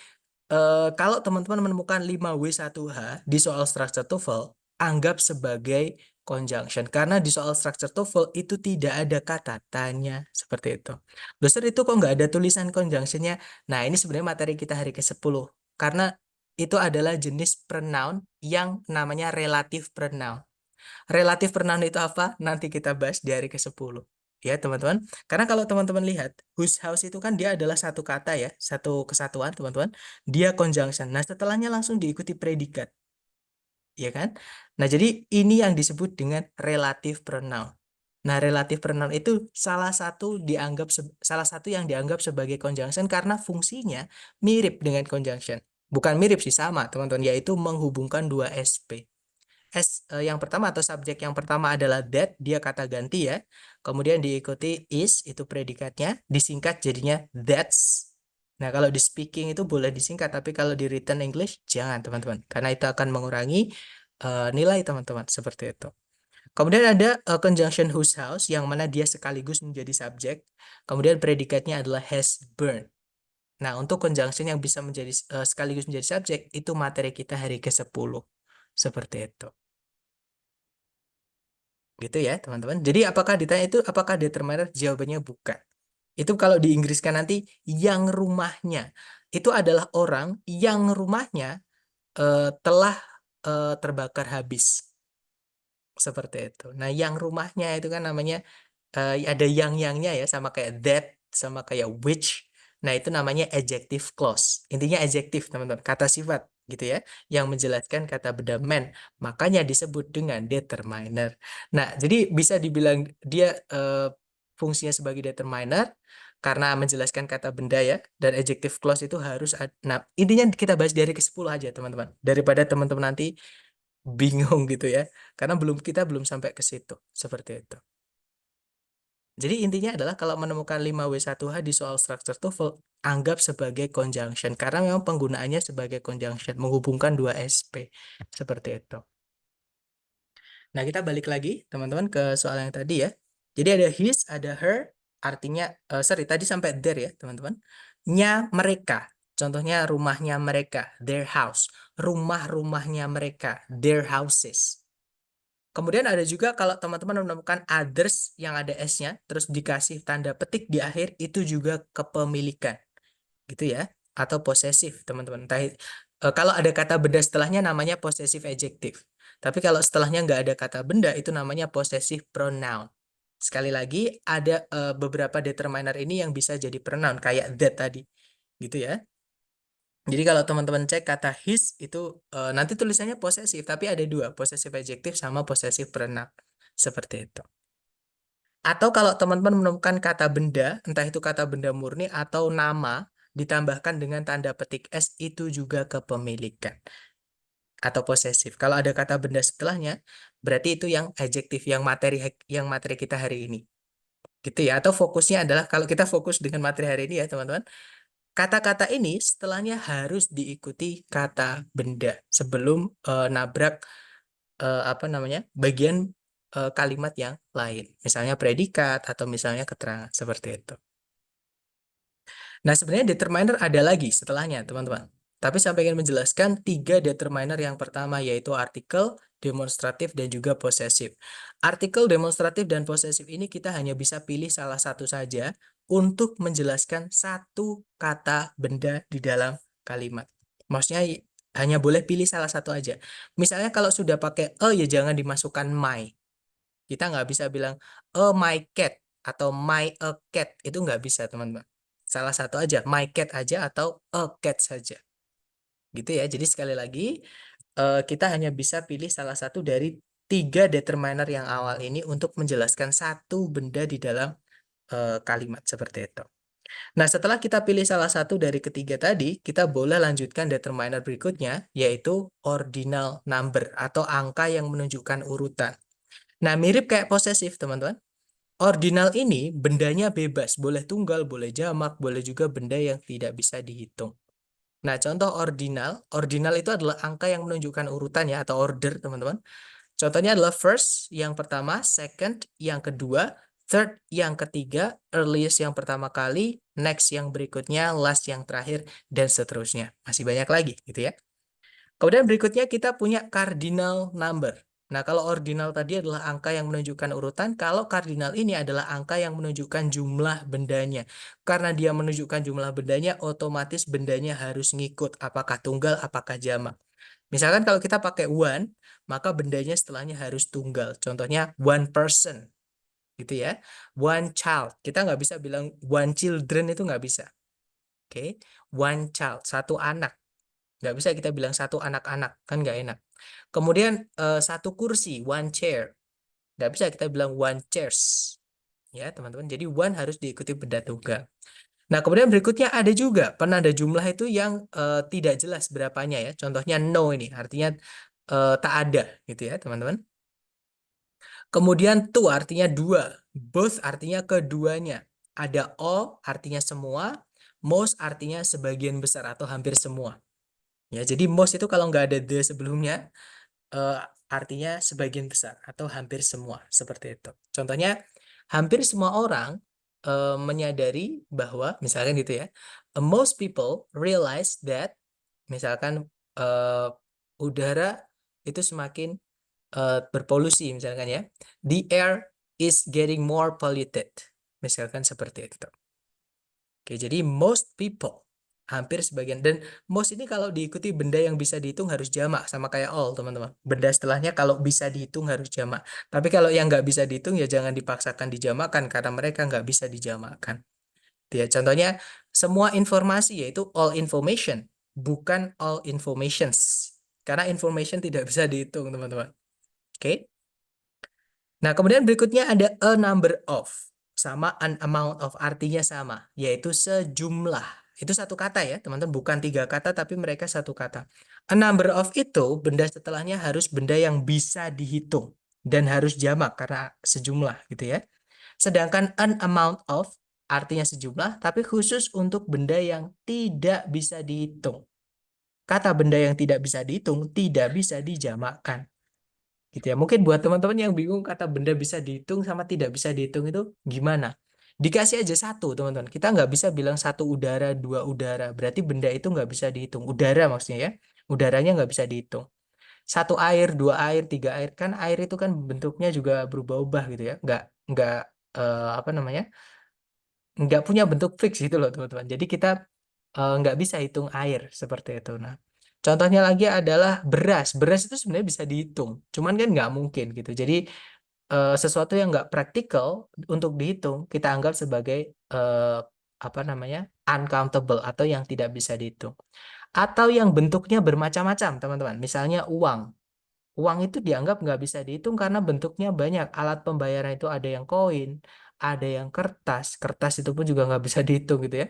kalau teman-teman menemukan 5W1H di soal structure TOEFL, anggap sebagai conjunction. Karena di soal structure TOEFL itu tidak ada kata tanya seperti itu. Dosen itu kok nggak ada tulisan conjunctionnya? Nah, ini sebenarnya materi kita hari ke-10. Karena itu adalah jenis pronoun yang namanya relative pronoun. Relatif pronoun itu apa? Nanti kita bahas di hari ke-10. Ya, teman-teman. Karena kalau teman-teman lihat, whose house itu kan dia adalah satu kata ya, satu kesatuan, teman-teman. Dia conjunction. Nah, setelahnya langsung diikuti predikat, ya kan? Nah, jadi ini yang disebut dengan relative pronoun. Nah, relative pronoun itu salah satu yang dianggap sebagai conjunction karena fungsinya mirip dengan conjunction. Bukan mirip sih, sama, teman-teman, yaitu menghubungkan dua SP. Yang pertama atau subjek yang pertama adalah that, dia kata ganti ya. Kemudian diikuti is, itu predikatnya, disingkat jadinya that's. Nah, kalau di speaking itu boleh disingkat, tapi kalau di written English jangan, teman-teman. Karena itu akan mengurangi nilai teman-teman, seperti itu. Kemudian ada conjunction whose house, yang mana dia sekaligus menjadi subjek. Kemudian predikatnya adalah has burned. Nah, untuk conjunction yang bisa menjadi sekaligus menjadi subjek, itu materi kita hari ke-10. Seperti itu. Gitu ya, teman-teman. Jadi apakah ditanya itu apakah determiner? Jawabannya bukan. Itu kalau di Inggris kan nanti yang rumahnya. Itu adalah orang yang rumahnya telah terbakar habis. Seperti itu. Nah, yang rumahnya itu kan namanya ada yang-yangnya ya, sama kayak that, sama kayak which. Nah, itu namanya adjective clause. Intinya adjektif, teman-teman, kata sifat gitu ya, yang menjelaskan kata benda man. Makanya disebut dengan determiner. Nah, jadi bisa dibilang dia fungsinya sebagai determiner karena menjelaskan kata benda ya, dan adjective clause itu harus nah, intinya kita bahas dari ke-10 aja, teman-teman. Daripada teman-teman nanti bingung gitu ya. Karena kita belum sampai ke situ. Seperti itu. Jadi intinya adalah kalau menemukan 5W1H di soal structure TOEFL, anggap sebagai conjunction. Karena memang penggunaannya sebagai conjunction, menghubungkan dua SP. Seperti itu. Nah, kita balik lagi, teman-teman, ke soal yang tadi ya. Jadi ada his, ada her, artinya, sorry, tadi sampai there ya, teman-teman. Nya mereka, contohnya rumahnya mereka, their house. Rumah-rumahnya mereka, their houses. Kemudian ada juga kalau teman-teman menemukan others yang ada S-nya, terus dikasih tanda petik di akhir, itu juga kepemilikan. Gitu ya. Atau posesif, teman-teman. Kalau ada kata benda setelahnya namanya possessive adjective. Tapi kalau setelahnya nggak ada kata benda, itu namanya possessive pronoun. Sekali lagi, ada beberapa determiner ini yang bisa jadi pronoun, kayak that tadi. Gitu ya. Jadi kalau teman-teman cek kata his itu nanti tulisannya posesif, tapi ada dua, possessive adjective sama possessive pronoun. Seperti itu. Atau kalau teman-teman menemukan kata benda, entah itu kata benda murni atau nama, ditambahkan dengan tanda petik S, itu juga kepemilikan. Atau posesif. Kalau ada kata benda setelahnya, berarti itu yang adjektif, yang materi kita hari ini. Gitu ya. Atau fokusnya adalah, kalau kita fokus dengan materi hari ini ya teman-teman, kata-kata ini setelahnya harus diikuti kata benda sebelum nabrak apa namanya bagian kalimat yang lain, misalnya predikat atau misalnya keterangan seperti itu. Nah, sebenarnya determiner ada lagi setelahnya, teman-teman. Tapi saya ingin menjelaskan 3 determiner yang pertama, yaitu artikel, demonstratif, dan juga posesif. Artikel, demonstratif, dan posesif ini kita hanya bisa pilih salah satu saja untuk menjelaskan satu kata benda di dalam kalimat. Maksudnya hanya boleh pilih salah satu aja. Misalnya kalau sudah pakai ya jangan dimasukkan my. Kita nggak bisa bilang my cat atau my a cat. Itu nggak bisa, teman-teman. Salah satu aja, my cat aja atau a cat saja. Gitu ya. Jadi sekali lagi, kita hanya bisa pilih salah satu dari 3 determiner yang awal ini untuk menjelaskan satu benda di dalam kalimat seperti itu. Nah, setelah kita pilih salah satu dari ketiga tadi, kita boleh lanjutkan determiner berikutnya, yaitu ordinal number atau angka yang menunjukkan urutan. Nah, mirip kayak posesif, teman-teman. Ordinal ini bendanya bebas, boleh tunggal, boleh jamak, boleh juga benda yang tidak bisa dihitung. Nah, contoh ordinal itu adalah angka yang menunjukkan urutan ya, atau order, teman-teman. Contohnya adalah first, yang pertama, second, yang kedua, third, yang ketiga, earliest yang pertama kali, next yang berikutnya, last yang terakhir, dan seterusnya. Masih banyak lagi, gitu ya. Kemudian berikutnya kita punya cardinal number. Nah, kalau ordinal tadi adalah angka yang menunjukkan urutan, kalau cardinal ini adalah angka yang menunjukkan jumlah bendanya. Karena dia menunjukkan jumlah bendanya, otomatis bendanya harus ngikut, apakah tunggal, apakah jamak. Misalkan kalau kita pakai one, maka bendanya setelahnya harus tunggal. Contohnya one person, gitu ya. One child. Kita nggak bisa bilang one children, itu nggak bisa. Oke, one child, satu anak. Nggak bisa kita bilang satu anak-anak, kan nggak enak. Kemudian satu kursi, one chair. Nggak bisa kita bilang one chairs. Ya, teman-teman. Jadi one harus diikuti benda tunggal. Nah, kemudian berikutnya ada juga penanda jumlah itu yang tidak jelas berapanya ya. Contohnya no ini, artinya tak ada gitu ya, teman-teman. Kemudian two artinya dua, both artinya keduanya. Ada all artinya semua, most artinya sebagian besar atau hampir semua. Ya, jadi most itu kalau nggak ada the sebelumnya, eh, artinya sebagian besar atau hampir semua, seperti itu. Contohnya, hampir semua orang menyadari bahwa, misalkan gitu ya, most people realize that, misalkan udara itu semakin berpolusi, misalkan ya, the air is getting more polluted, misalkan seperti itu. Oke, jadi most people, hampir sebagian. Dan most ini kalau diikuti benda yang bisa dihitung harus jamak, sama kayak all, teman-teman. Benda setelahnya kalau bisa dihitung harus jamak. Tapi kalau yang nggak bisa dihitung ya jangan dipaksakan dijamakkan, karena mereka nggak bisa dijamakkan. Ya, contohnya, semua informasi yaitu all information, bukan all informations. Karena information tidak bisa dihitung, teman-teman. Oke. Nah, kemudian berikutnya ada a number of, sama an amount of, artinya sama, yaitu sejumlah. Itu satu kata ya, teman-teman, bukan 3 kata, tapi mereka satu kata. A number of itu, benda setelahnya harus benda yang bisa dihitung, dan harus jamak, karena sejumlah, gitu ya. Sedangkan an amount of artinya sejumlah, tapi khusus untuk benda yang tidak bisa dihitung. Kata benda yang tidak bisa dihitung tidak bisa dijamakkan. Gitu ya. Mungkin buat teman-teman yang bingung kata benda bisa dihitung sama tidak bisa dihitung itu gimana? Dikasih aja satu, teman-teman. Kita nggak bisa bilang satu udara, dua udara. Berarti benda itu nggak bisa dihitung. Udara maksudnya ya. Udaranya nggak bisa dihitung. Satu air, dua air, tiga air. Kan air itu kan bentuknya juga berubah-ubah gitu ya. Nggak apa namanya? Nggak punya bentuk fix gitu loh, teman-teman. Jadi kita nggak bisa hitung air seperti itu. Nah, contohnya lagi adalah beras. Beras itu sebenarnya bisa dihitung, cuman kan nggak mungkin gitu. Jadi sesuatu yang nggak praktikal untuk dihitung kita anggap sebagai eh, apa namanya uncountable atau yang tidak bisa dihitung. Atau yang bentuknya bermacam-macam, teman-teman. Misalnya uang. Uang itu dianggap nggak bisa dihitung karena bentuknya banyak. Alat pembayaran itu ada yang koin, ada yang kertas. Kertas itu pun juga nggak bisa dihitung gitu ya.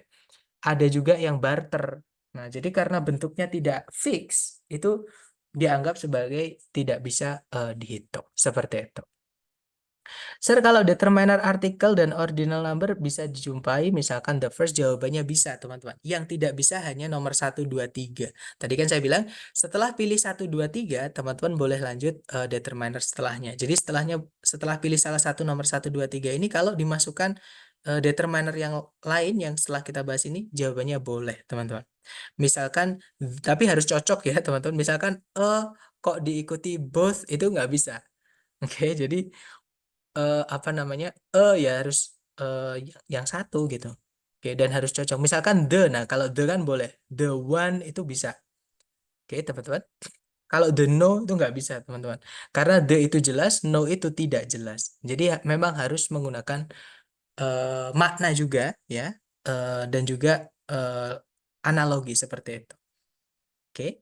Ada juga yang barter. Nah, jadi karena bentuknya tidak fix, itu dianggap sebagai tidak bisa dihitung. Seperti itu. Sir, kalau determiner artikel dan ordinal number bisa dijumpai, misalkan the first jawabannya bisa, teman-teman. Yang tidak bisa hanya nomor satu 2 3. Tadi kan saya bilang, setelah pilih satu 2 3, teman-teman boleh lanjut determiner setelahnya. Jadi setelah pilih salah satu nomor satu 2 3 ini, kalau dimasukkan determiner yang lain yang setelah kita bahas ini, jawabannya boleh, teman-teman. Misalkan, tapi harus cocok ya, teman-teman. Misalkan, kok diikuti both, itu nggak bisa. Oke, jadi apa namanya ya harus yang satu gitu. Oke, dan harus cocok. Misalkan the, nah kalau the kan boleh, the one itu bisa. Oke, teman-teman. Kalau the no itu nggak bisa, teman-teman. Karena the itu jelas, no itu tidak jelas. Jadi memang harus menggunakan makna juga ya, dan juga eh, analogi seperti itu. Oke.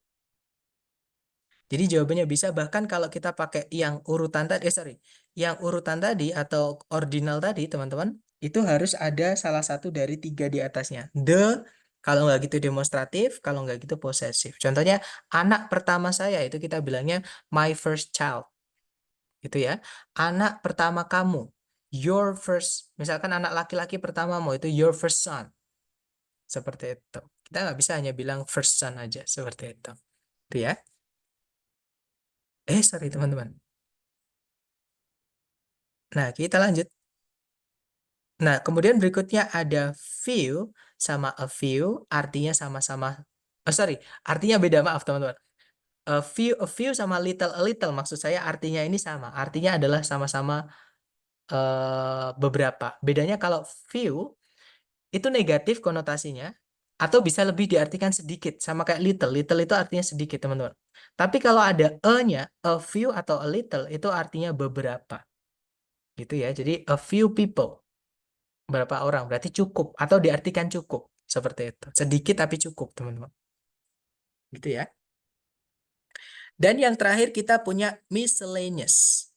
Jadi jawabannya bisa, bahkan kalau kita pakai yang urutan tadi, yang urutan tadi atau ordinal tadi, teman-teman, itu harus ada salah satu dari tiga di atasnya. The, kalau nggak gitu demonstratif, kalau nggak gitu posesif. Contohnya, anak pertama saya itu kita bilangnya my first child, gitu ya. Anak pertama kamu, your first, misalkan anak laki-laki pertamamu itu your first son, seperti itu. Kita nggak bisa hanya bilang first son aja, seperti itu. Itu ya. Sorry teman-teman. Nah, kita lanjut. Nah, kemudian berikutnya ada few sama a few, artinya sama-sama, sorry, artinya beda, maaf teman-teman. A few sama a little, maksud saya artinya ini sama. Artinya adalah sama-sama beberapa. Bedanya kalau few, itu negatif konotasinya, atau bisa lebih diartikan sedikit, sama kayak little. Little itu artinya sedikit, teman-teman. Tapi kalau ada a-nya, a few atau a little, itu artinya beberapa. Gitu ya, jadi a few people. Berapa orang berarti cukup atau diartikan cukup seperti itu, sedikit tapi cukup, teman-teman, gitu ya. Dan yang terakhir kita punya miscellaneous.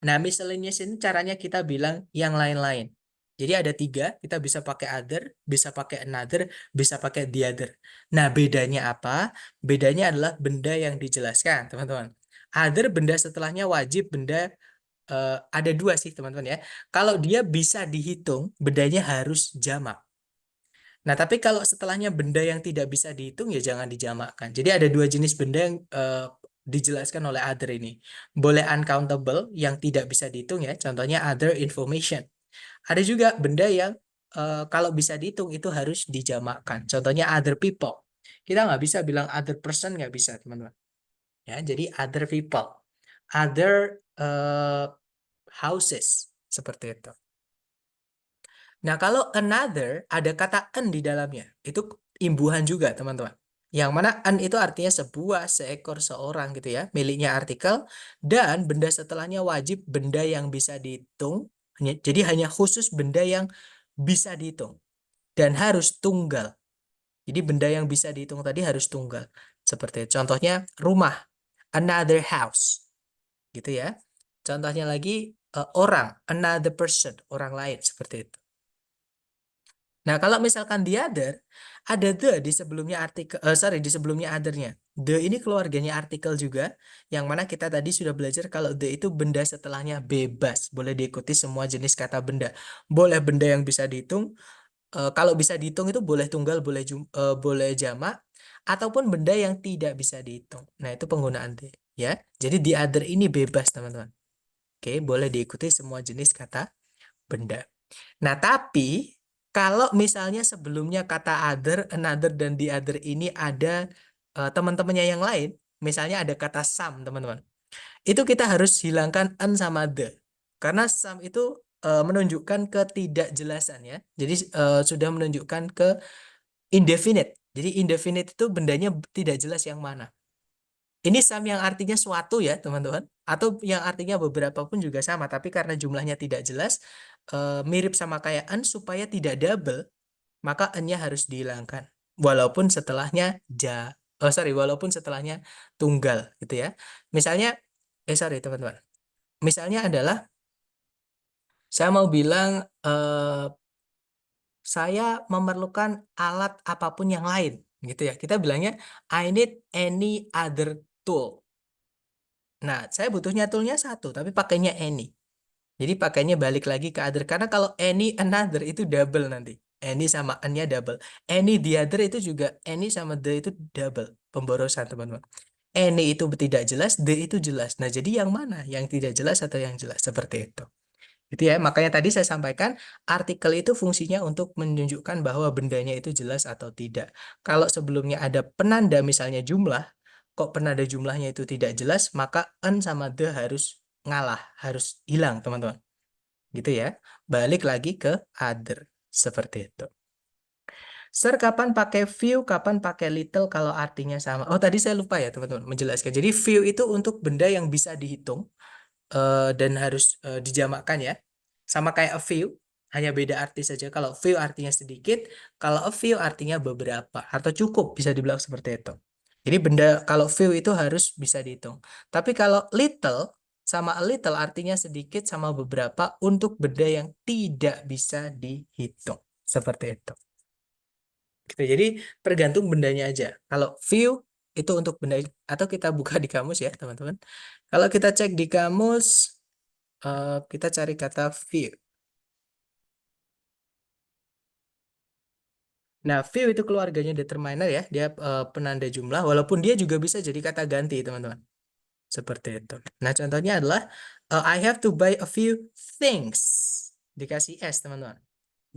Nah, miscellaneous ini caranya kita bilang yang lain-lain. Jadi ada tiga, kita bisa pakai other, bisa pakai another, bisa pakai the other. Nah, bedanya apa? Bedanya adalah benda yang dijelaskan, teman-teman. Other, benda setelahnya wajib, benda ada dua sih, teman-teman ya. Kalau dia bisa dihitung, bendanya harus jamak. Nah, tapi kalau setelahnya benda yang tidak bisa dihitung, ya jangan dijamakkan. Jadi ada dua jenis benda yang dijelaskan oleh other ini. Boleh uncountable, yang tidak bisa dihitung ya, contohnya other information. Ada juga benda yang kalau bisa dihitung, itu harus dijamakkan. Contohnya other people. Kita nggak bisa bilang other person, nggak bisa, teman-teman. Ya, jadi other people. Other houses. Seperti itu. Nah, kalau another ada kata an di dalamnya. Itu imbuhan juga, teman-teman. Yang mana an itu artinya sebuah, seekor, seorang gitu ya. Miliknya artikel. Dan benda setelahnya wajib benda yang bisa dihitung. Jadi hanya khusus benda yang bisa dihitung. Dan harus tunggal. Jadi benda yang bisa dihitung tadi harus tunggal. Seperti itu. Contohnya rumah. Another house. Gitu ya. Contohnya lagi orang. Another person. Orang lain. Seperti itu. Nah, kalau misalkan the other, ada the di sebelumnya artikel, di sebelumnya other-nya. The ini keluarganya artikel juga, yang mana kita tadi sudah belajar kalau the itu benda setelahnya bebas, boleh diikuti semua jenis kata benda. Boleh benda yang bisa dihitung, kalau bisa dihitung itu boleh tunggal, boleh jamak, ataupun benda yang tidak bisa dihitung. Nah, itu penggunaan the, ya. Jadi the other ini bebas, teman-teman. Oke, boleh diikuti semua jenis kata benda. Nah, tapi kalau misalnya sebelumnya kata other, another, dan the other ini ada teman-temannya yang lain, misalnya ada kata some, teman-teman. Itu kita harus hilangkan an sama the. Karena some itu menunjukkan ketidakjelasan ya. Jadi sudah menunjukkan ke indefinite. Jadi indefinite itu bendanya tidak jelas yang mana. Ini some yang artinya suatu ya, teman-teman. Atau yang artinya beberapa pun juga sama. Tapi karena jumlahnya tidak jelas, mirip sama kayak an, supaya tidak double, maka an-nya harus dihilangkan. Walaupun setelahnya walaupun setelahnya tunggal gitu ya. Misalnya, sorry teman-teman. Misalnya adalah, saya mau bilang, saya memerlukan alat apapun yang lain gitu ya. Kita bilangnya I need any other tool. Nah, saya butuhnya toolnya satu, tapi pakainya any. Jadi pakainya balik lagi ke other. Karena kalau any another itu double nanti. Any sama an-nya double. Any the other itu juga, any sama the itu double. Pemborosan, teman-teman. Any itu tidak jelas, the itu jelas. Nah, jadi yang mana? Yang tidak jelas atau yang jelas? Seperti itu. Gitu ya. Makanya tadi saya sampaikan, artikel itu fungsinya untuk menunjukkan bahwa bendanya itu jelas atau tidak. Kalau sebelumnya ada penanda misalnya jumlah, kok penanda jumlahnya itu tidak jelas, maka an sama the harus ngalah, harus hilang, teman-teman. Gitu ya. Balik lagi ke other. Seperti itu. Sir, kapan pakai few, kapan pakai little kalau artinya sama? Oh, tadi saya lupa ya, teman-teman, menjelaskan. Jadi few itu untuk benda yang bisa dihitung dan harus dijamakkan ya. Sama kayak a few, hanya beda arti saja. Kalau few artinya sedikit, kalau a few artinya beberapa atau cukup, bisa dibilang seperti itu. Jadi benda kalau few itu harus bisa dihitung. Tapi kalau little sama a little artinya sedikit sama beberapa untuk benda yang tidak bisa dihitung. Seperti itu. Gitu. Jadi tergantung bendanya aja. Kalau few itu untuk benda, atau kita buka di kamus ya, teman-teman. Kalau kita cek di kamus, kita cari kata few. Nah, few itu keluarganya determiner ya, dia penanda jumlah, walaupun dia juga bisa jadi kata ganti, teman-teman. Seperti itu. Nah, contohnya adalah I have to buy a few things. Dikasih S, teman-teman.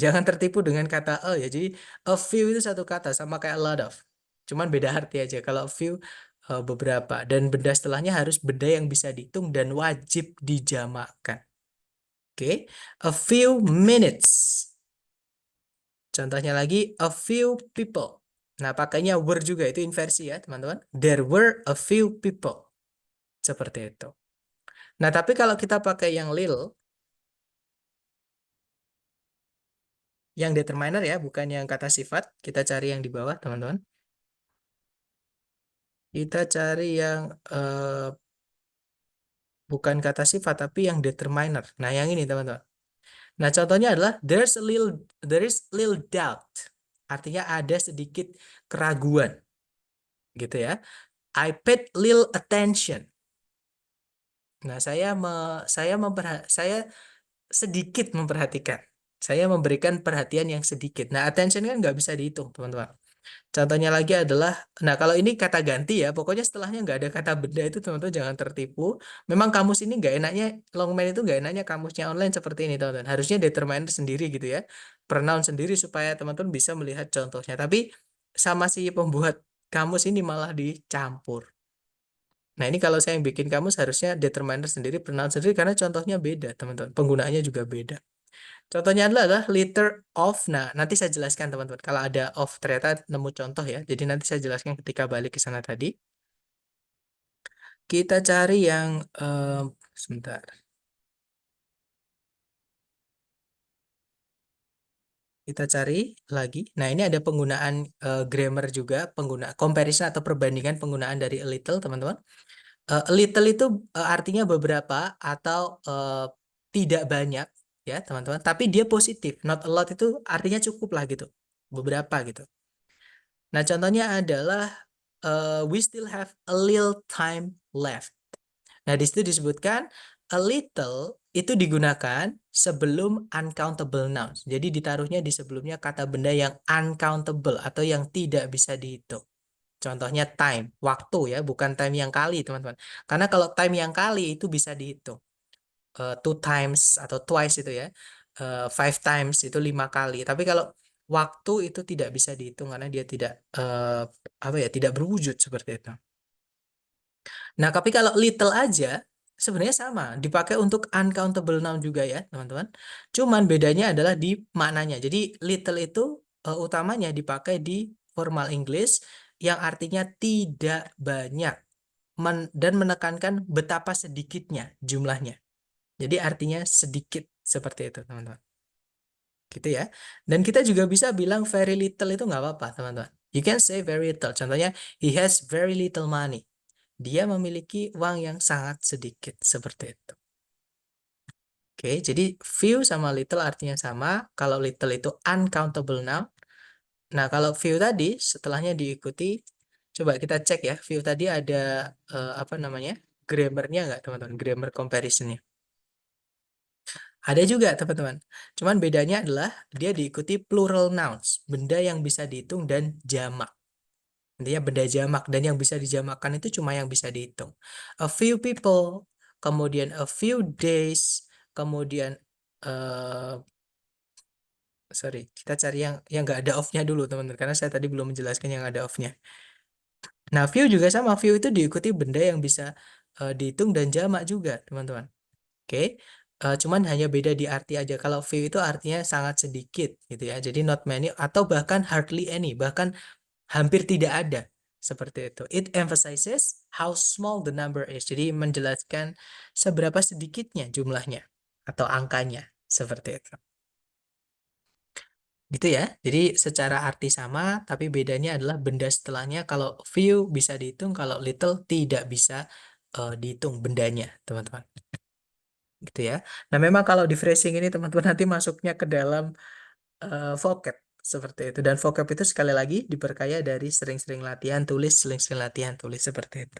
Jangan tertipu dengan kata a ya. Jadi a few itu satu kata sama kayak a lot of. Cuman beda arti aja. Kalau a few beberapa, dan benda setelahnya harus benda yang bisa dihitung dan wajib dijamakkan. Oke, a few minutes. Contohnya lagi, a few people. Nah, pakainya were juga, itu inversi ya, teman-teman. There were a few people. Seperti itu. Nah, tapi kalau kita pakai yang little, yang determiner ya, bukan yang kata sifat, kita cari yang di bawah, teman-teman. Kita cari yang bukan kata sifat, tapi yang determiner. Nah, yang ini, teman-teman. Nah, contohnya adalah there is little doubt. Artinya ada sedikit keraguan. Gitu ya. I paid little attention. Nah, saya sedikit memperhatikan. Saya memberikan perhatian yang sedikit. Nah, attention kan nggak bisa dihitung, teman-teman. Contohnya lagi adalah, nah kalau ini kata ganti ya, pokoknya setelahnya nggak ada kata benda itu, teman-teman jangan tertipu. Memang kamus ini nggak enaknya, Longman itu nggak enaknya kamusnya online seperti ini, teman-teman. Harusnya determiner sendiri gitu ya, pronoun sendiri supaya teman-teman bisa melihat contohnya. Tapi sama si pembuat kamus ini malah dicampur. Nah, ini kalau saya yang bikin kamus harusnya determiner sendiri, pronoun sendiri, karena contohnya beda, teman-teman. Penggunaannya juga beda. Contohnya adalah liter of. Nah, nanti saya jelaskan, teman-teman. Kalau ada of, ternyata nemu contoh ya. Jadi nanti saya jelaskan ketika balik ke sana tadi. Kita cari yang, sebentar. Kita cari lagi. Nah, ini ada penggunaan grammar juga, comparison atau perbandingan penggunaan dari a little, teman-teman. A little itu artinya beberapa atau tidak banyak ya, teman-teman. Tapi dia positif. Not a lot itu artinya cukup lah gitu. Beberapa gitu. Nah, contohnya adalah we still have a little time left. Nah, di situ disebutkan a little itu digunakan sebelum uncountable nouns. Jadi ditaruhnya di sebelumnya kata benda yang uncountable atau yang tidak bisa dihitung. Contohnya time, waktu ya, bukan time yang kali, teman-teman. Karena kalau time yang kali itu bisa dihitung. Two times atau twice itu ya. Five times itu 5 kali. Tapi kalau waktu itu tidak bisa dihitung karena dia tidak apa ya, tidak berwujud seperti itu. Nah, tapi kalau little aja sebenarnya sama, dipakai untuk uncountable noun juga ya, teman-teman. Cuman bedanya adalah di maknanya. Jadi little itu utamanya dipakai di formal English yang artinya tidak banyak dan menekankan betapa sedikitnya jumlahnya. Jadi artinya sedikit seperti itu, teman-teman. Gitu ya. Dan kita juga bisa bilang very little itu nggak apa-apa, teman-teman. You can say very little. Contohnya, he has very little money. Dia memiliki uang yang sangat sedikit, seperti itu. Oke, jadi few sama little artinya sama. Kalau little itu uncountable noun. Nah, kalau few tadi setelahnya diikuti, coba kita cek ya. Few tadi ada apa namanya? Grammarnya nggak, teman-teman? Grammar comparisonnya. Ada juga, teman-teman. Cuman bedanya adalah dia diikuti plural nouns, benda yang bisa dihitung dan jamak. Intinya benda jamak, dan yang bisa dijamakkan itu cuma yang bisa dihitung. A few people, kemudian a few days, kemudian sorry, kita cari yang nggak ada off-nya dulu, teman-teman, karena saya tadi belum menjelaskan yang ada off-nya. Nah, few juga sama, few itu diikuti benda yang bisa dihitung dan jamak juga, teman-teman. Oke, cuman hanya beda di arti aja. Kalau few itu artinya sangat sedikit gitu ya. Jadi not many atau bahkan hardly any, bahkan hampir tidak ada. Seperti itu. It emphasizes how small the number is. Jadi menjelaskan seberapa sedikitnya jumlahnya atau angkanya. Seperti itu. Gitu ya. Jadi secara arti sama, tapi bedanya adalah benda setelahnya. Kalau few bisa dihitung, kalau little tidak bisa dihitung bendanya, teman-teman. Gitu ya. Nah, memang kalau di phrasing ini teman-teman nanti masuknya ke dalam vocab seperti itu. Dan vocab itu sekali lagi diperkaya dari sering-sering latihan tulis, sering-sering latihan tulis seperti itu.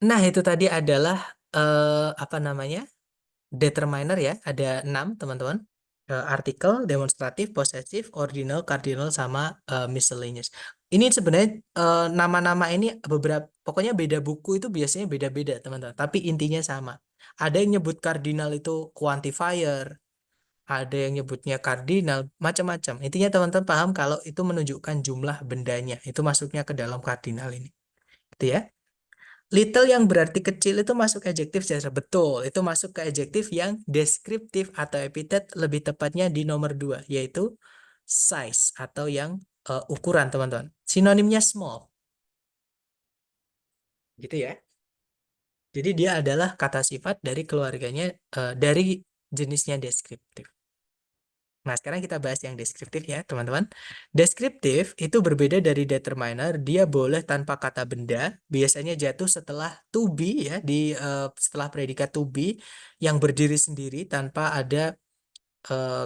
Nah, itu tadi adalah apa namanya? Determiner ya, ada 6 teman-teman. Artikel, demonstratif, posesif, ordinal, cardinal, sama miscellaneous. Ini sebenarnya nama-nama ini beberapa, pokoknya beda buku itu biasanya beda-beda teman-teman. Tapi intinya sama. Ada yang nyebut cardinal itu quantifier, ada yang nyebutnya cardinal, macam-macam. Intinya teman-teman paham kalau itu menunjukkan jumlah bendanya, itu masuknya ke dalam cardinal ini. Itu ya. Little yang berarti kecil itu masuk adjektif saja. Betul, itu masuk ke adjektif yang deskriptif atau epitet, lebih tepatnya di nomor 2, yaitu size atau yang ukuran, teman-teman. Sinonimnya small. Gitu ya. Jadi dia adalah kata sifat dari keluarganya, dari jenisnya deskriptif. Nah, sekarang kita bahas yang deskriptif ya, teman-teman. Deskriptif itu berbeda dari determiner, dia boleh tanpa kata benda, biasanya jatuh setelah to be ya, setelah predikat to be yang berdiri sendiri tanpa ada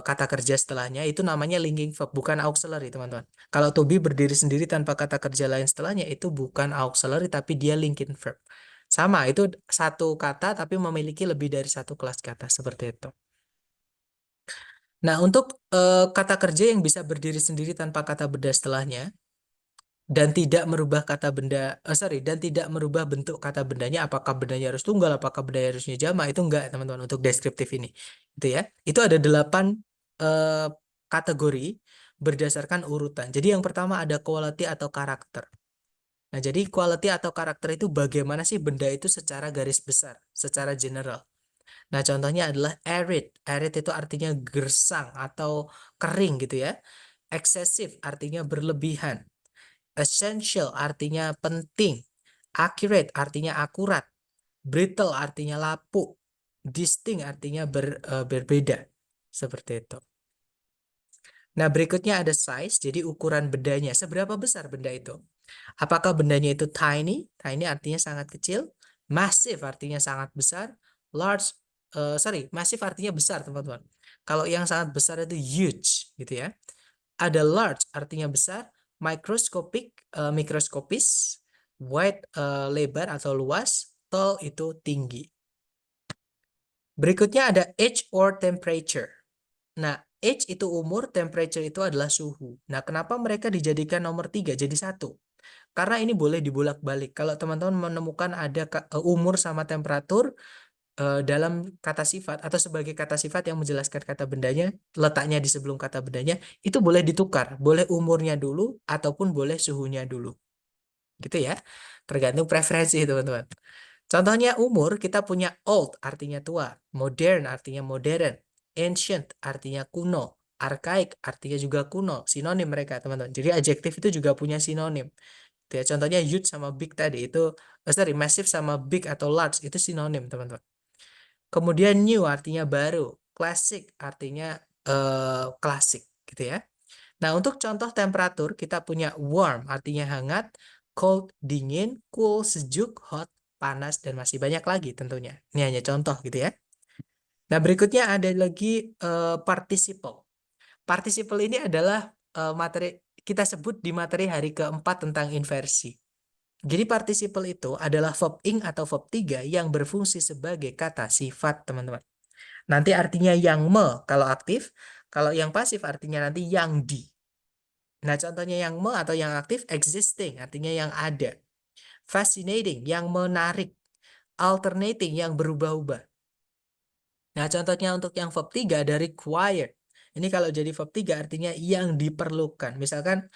kata kerja setelahnya, itu namanya linking verb, bukan auxiliary, teman-teman. Kalau to be berdiri sendiri tanpa kata kerja lain setelahnya, itu bukan auxiliary, tapi dia linking verb. Sama, itu satu kata tapi memiliki lebih dari satu kelas kata, seperti itu. Nah, untuk kata kerja yang bisa berdiri sendiri tanpa kata benda setelahnya dan tidak merubah kata benda, dan tidak merubah bentuk kata bendanya, apakah bendanya harus tunggal, apakah bendanya harusnya jamak, itu enggak, teman-teman, untuk deskriptif ini. Itu ya. Itu ada 8 kategori berdasarkan urutan. Jadi yang pertama ada quality atau karakter. Nah, jadi quality atau karakter itu bagaimana sih benda itu secara garis besar, secara general. Nah, contohnya adalah arid. Arid itu artinya gersang atau kering gitu ya. Excessive artinya berlebihan. Essential artinya penting. Accurate artinya akurat. Brittle artinya lapuk. Distinct artinya berbeda. Seperti itu. Nah, berikutnya ada size, jadi ukuran bendanya. Seberapa besar benda itu? Apakah bendanya itu tiny? Tiny artinya sangat kecil. Massive artinya sangat besar. Large, massive artinya besar, teman-teman. Kalau yang sangat besar itu huge, gitu ya. Ada large artinya besar. microscopic, mikroskopis, wide, lebar atau luas, tall itu tinggi. Berikutnya ada age or temperature. Nah, age itu umur, temperature itu adalah suhu. Nah, kenapa mereka dijadikan nomor 3 jadi satu? Karena ini boleh dibolak-balik. Kalau teman-teman menemukan ada umur sama temperatur dalam kata sifat atau sebagai kata sifat yang menjelaskan kata bendanya, letaknya di sebelum kata bendanya, itu boleh ditukar. Boleh umurnya dulu ataupun boleh suhunya dulu. Gitu ya. Tergantung preferensi, teman-teman. Contohnya umur, kita punya old artinya tua, modern artinya modern, ancient artinya kuno, archaic artinya juga kuno, sinonim mereka, teman-teman. Jadi adjektif itu juga punya sinonim. Gitu ya. Contohnya huge sama big tadi itu, massive sama big atau large itu sinonim, teman-teman. Kemudian new artinya baru, classic artinya klasik, gitu ya. Nah, untuk contoh temperatur, kita punya warm artinya hangat, cold dingin, cool sejuk, hot panas, dan masih banyak lagi tentunya. Ini hanya contoh gitu ya. Nah, berikutnya ada lagi participle. Participle ini adalah materi kita sebut di materi hari keempat tentang inversi. Jadi participle itu adalah verb ing atau verb 3 yang berfungsi sebagai kata sifat, teman-teman. Nanti artinya yang kalau aktif, kalau yang pasif artinya nanti yang di. Nah, contohnya yang atau yang aktif, existing artinya yang ada. Fascinating yang menarik. Alternating yang berubah-ubah. Nah, contohnya untuk yang verb 3 ada required. Ini kalau jadi verb 3 artinya yang diperlukan. Misalkan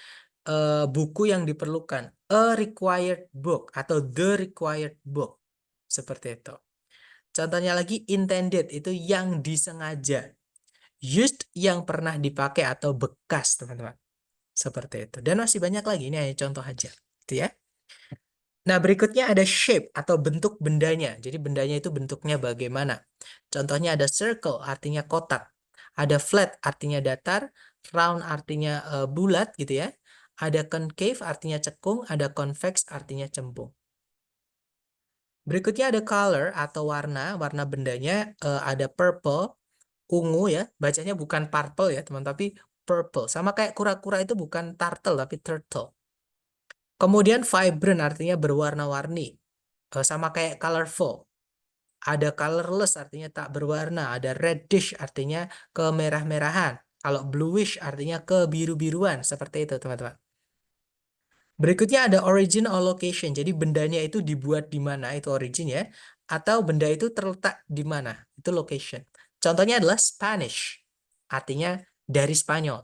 buku yang diperlukan. A required book atau the required book. Seperti itu. Contohnya lagi intended itu yang disengaja. Used yang pernah dipakai atau bekas, teman-teman. Seperti itu. Dan masih banyak lagi. Ini hanya contoh aja. Gitu ya. Nah, berikutnya ada shape atau bentuk bendanya. Jadi bendanya itu bentuknya bagaimana. Contohnya ada circle artinya kotak. Ada flat artinya datar. Round artinya bulat gitu ya. Ada concave artinya cekung. Ada convex artinya cembung. Berikutnya ada color atau warna. Warna bendanya ada purple, ungu ya. Bacanya bukan purple ya teman, tapi purple. Sama kayak kura-kura itu bukan turtle tapi turtle. Kemudian vibrant artinya berwarna-warni. Sama kayak colorful. Ada colorless artinya tak berwarna. Ada reddish artinya kemerah-merahan. Kalau bluish artinya kebiru-biruan. Seperti itu teman-teman. Berikutnya ada origin or location. Jadi bendanya itu dibuat di mana, itu origin ya. Atau benda itu terletak di mana, itu location. Contohnya adalah Spanish. Artinya dari Spanyol.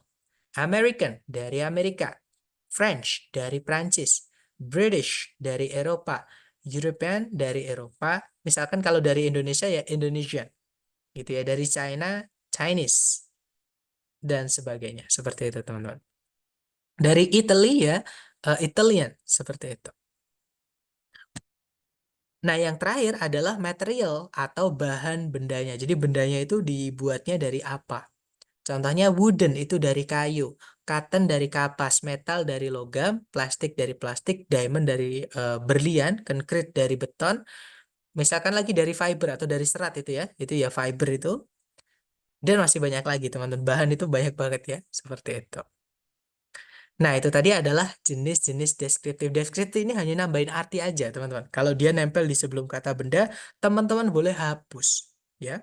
American dari Amerika. French dari Prancis. British dari Eropa. European dari Eropa. Misalkan kalau dari Indonesia ya Indonesia. Gitu ya. Dari China, Chinese. Dan sebagainya. Seperti itu teman-teman. Dari Italy ya Italian. Seperti itu. Nah, yang terakhir adalah material atau bahan bendanya. Jadi bendanya itu dibuatnya dari apa? Contohnya wooden itu dari kayu, cotton dari kapas, metal dari logam, plastik dari plastik, diamond dari berlian, concrete dari beton. Misalkan lagi dari fiber atau dari serat itu ya fiber itu. Dan masih banyak lagi teman-teman. Bahan itu banyak banget ya, seperti itu. Nah, itu tadi adalah jenis-jenis deskriptif. Deskriptif ini hanya nambahin arti aja, teman-teman. Kalau dia nempel di sebelum kata benda, teman-teman boleh hapus, ya,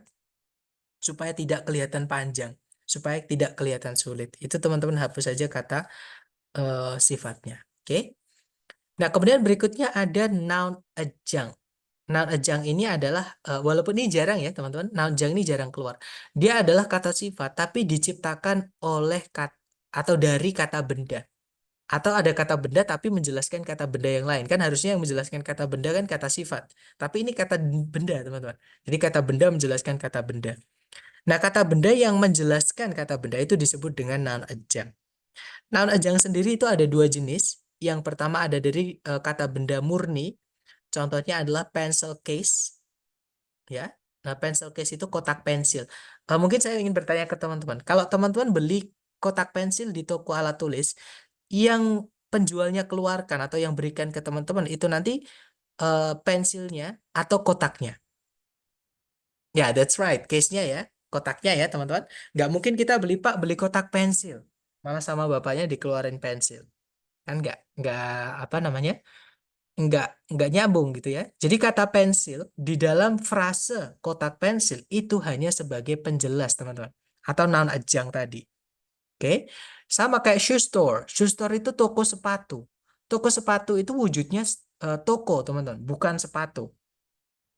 supaya tidak kelihatan panjang, supaya tidak kelihatan sulit. Itu teman-teman hapus saja kata sifatnya. Oke? Nah, kemudian berikutnya ada noun adjunct. Noun adjunct ini adalah, walaupun ini jarang ya, teman-teman, noun adjunct ini jarang keluar. Dia adalah kata sifat, tapi diciptakan oleh kata atau dari kata benda. Atau ada kata benda tapi menjelaskan kata benda yang lain. Kan harusnya yang menjelaskan kata benda kan kata sifat. Tapi ini kata benda, teman-teman. Jadi kata benda menjelaskan kata benda. Nah, kata benda yang menjelaskan kata benda itu disebut dengan noun adjunct. Noun adjunct sendiri itu ada dua jenis. Yang pertama ada dari kata benda murni. Contohnya adalah pencil case. Ya. Nah, pencil case itu kotak pensil. Mungkin saya ingin bertanya ke teman-teman. Kalau teman-teman beli kotak pensil di toko alat tulis, yang penjualnya keluarkan atau yang berikan ke teman-teman itu nanti pensilnya atau kotaknya. Ya, that's right. Case-nya ya, kotaknya ya, teman-teman. Nggak mungkin kita beli, Pak, beli kotak pensil. Malah sama bapaknya dikeluarin pensil. Kan nggak apa namanya? Nggak nyambung gitu ya. Jadi kata pensil di dalam frase kotak pensil itu hanya sebagai penjelas, teman-teman. Atau noun adjunct tadi. Oke. Sama kayak shoe store. Shoe store itu toko sepatu. Toko sepatu itu wujudnya toko, teman-teman, bukan sepatu.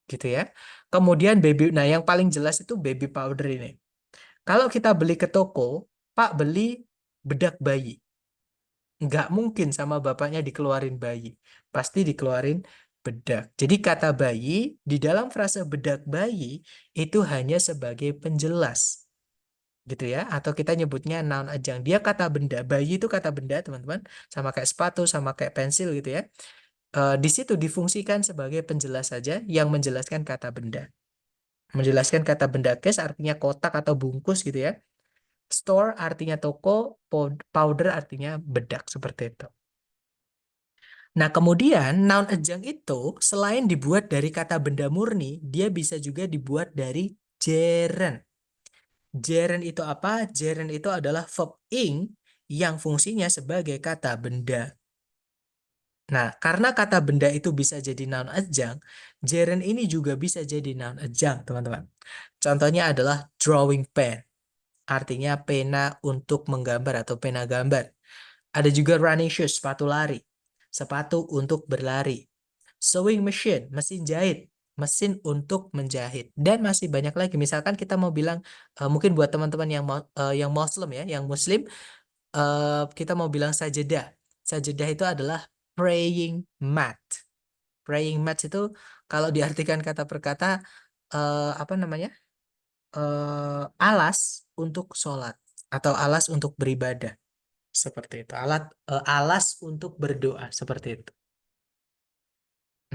Gitu ya. Kemudian nah yang paling jelas itu baby powder ini. Kalau kita beli ke toko, Pak beli bedak bayi. Nggak mungkin sama bapaknya dikeluarin bayi. Pasti dikeluarin bedak. Jadi kata bayi, di dalam frase bedak bayi, itu hanya sebagai penjelas. Gitu ya. Atau kita nyebutnya noun adjunct. Dia kata benda. Bayi itu kata benda, teman-teman. Sama kayak sepatu, sama kayak pensil gitu ya. Di situ difungsikan sebagai penjelas saja yang menjelaskan kata benda. Menjelaskan kata benda case artinya kotak atau bungkus gitu ya. Store artinya toko, powder artinya bedak seperti itu. Nah, kemudian noun adjunct itu selain dibuat dari kata benda murni, dia bisa juga dibuat dari gerund. Gerund itu apa? Gerund itu adalah verb ing yang fungsinya sebagai kata benda. Nah, karena kata benda itu bisa jadi noun adjunct, gerund ini juga bisa jadi noun adjunct, teman-teman. Contohnya adalah drawing pen, artinya pena untuk menggambar atau pena gambar. Ada juga running shoes, sepatu lari. Sepatu untuk berlari. Sewing machine, mesin jahit. Mesin untuk menjahit. Dan masih banyak lagi. Misalkan kita mau bilang, mungkin buat teman-teman yang Muslim ya, yang Muslim, kita mau bilang sajadah. Sajadah itu adalah praying mat. Praying mat itu kalau diartikan kata per kata, apa namanya? Alas untuk sholat atau alas untuk beribadah. Seperti itu. Alas untuk berdoa seperti itu.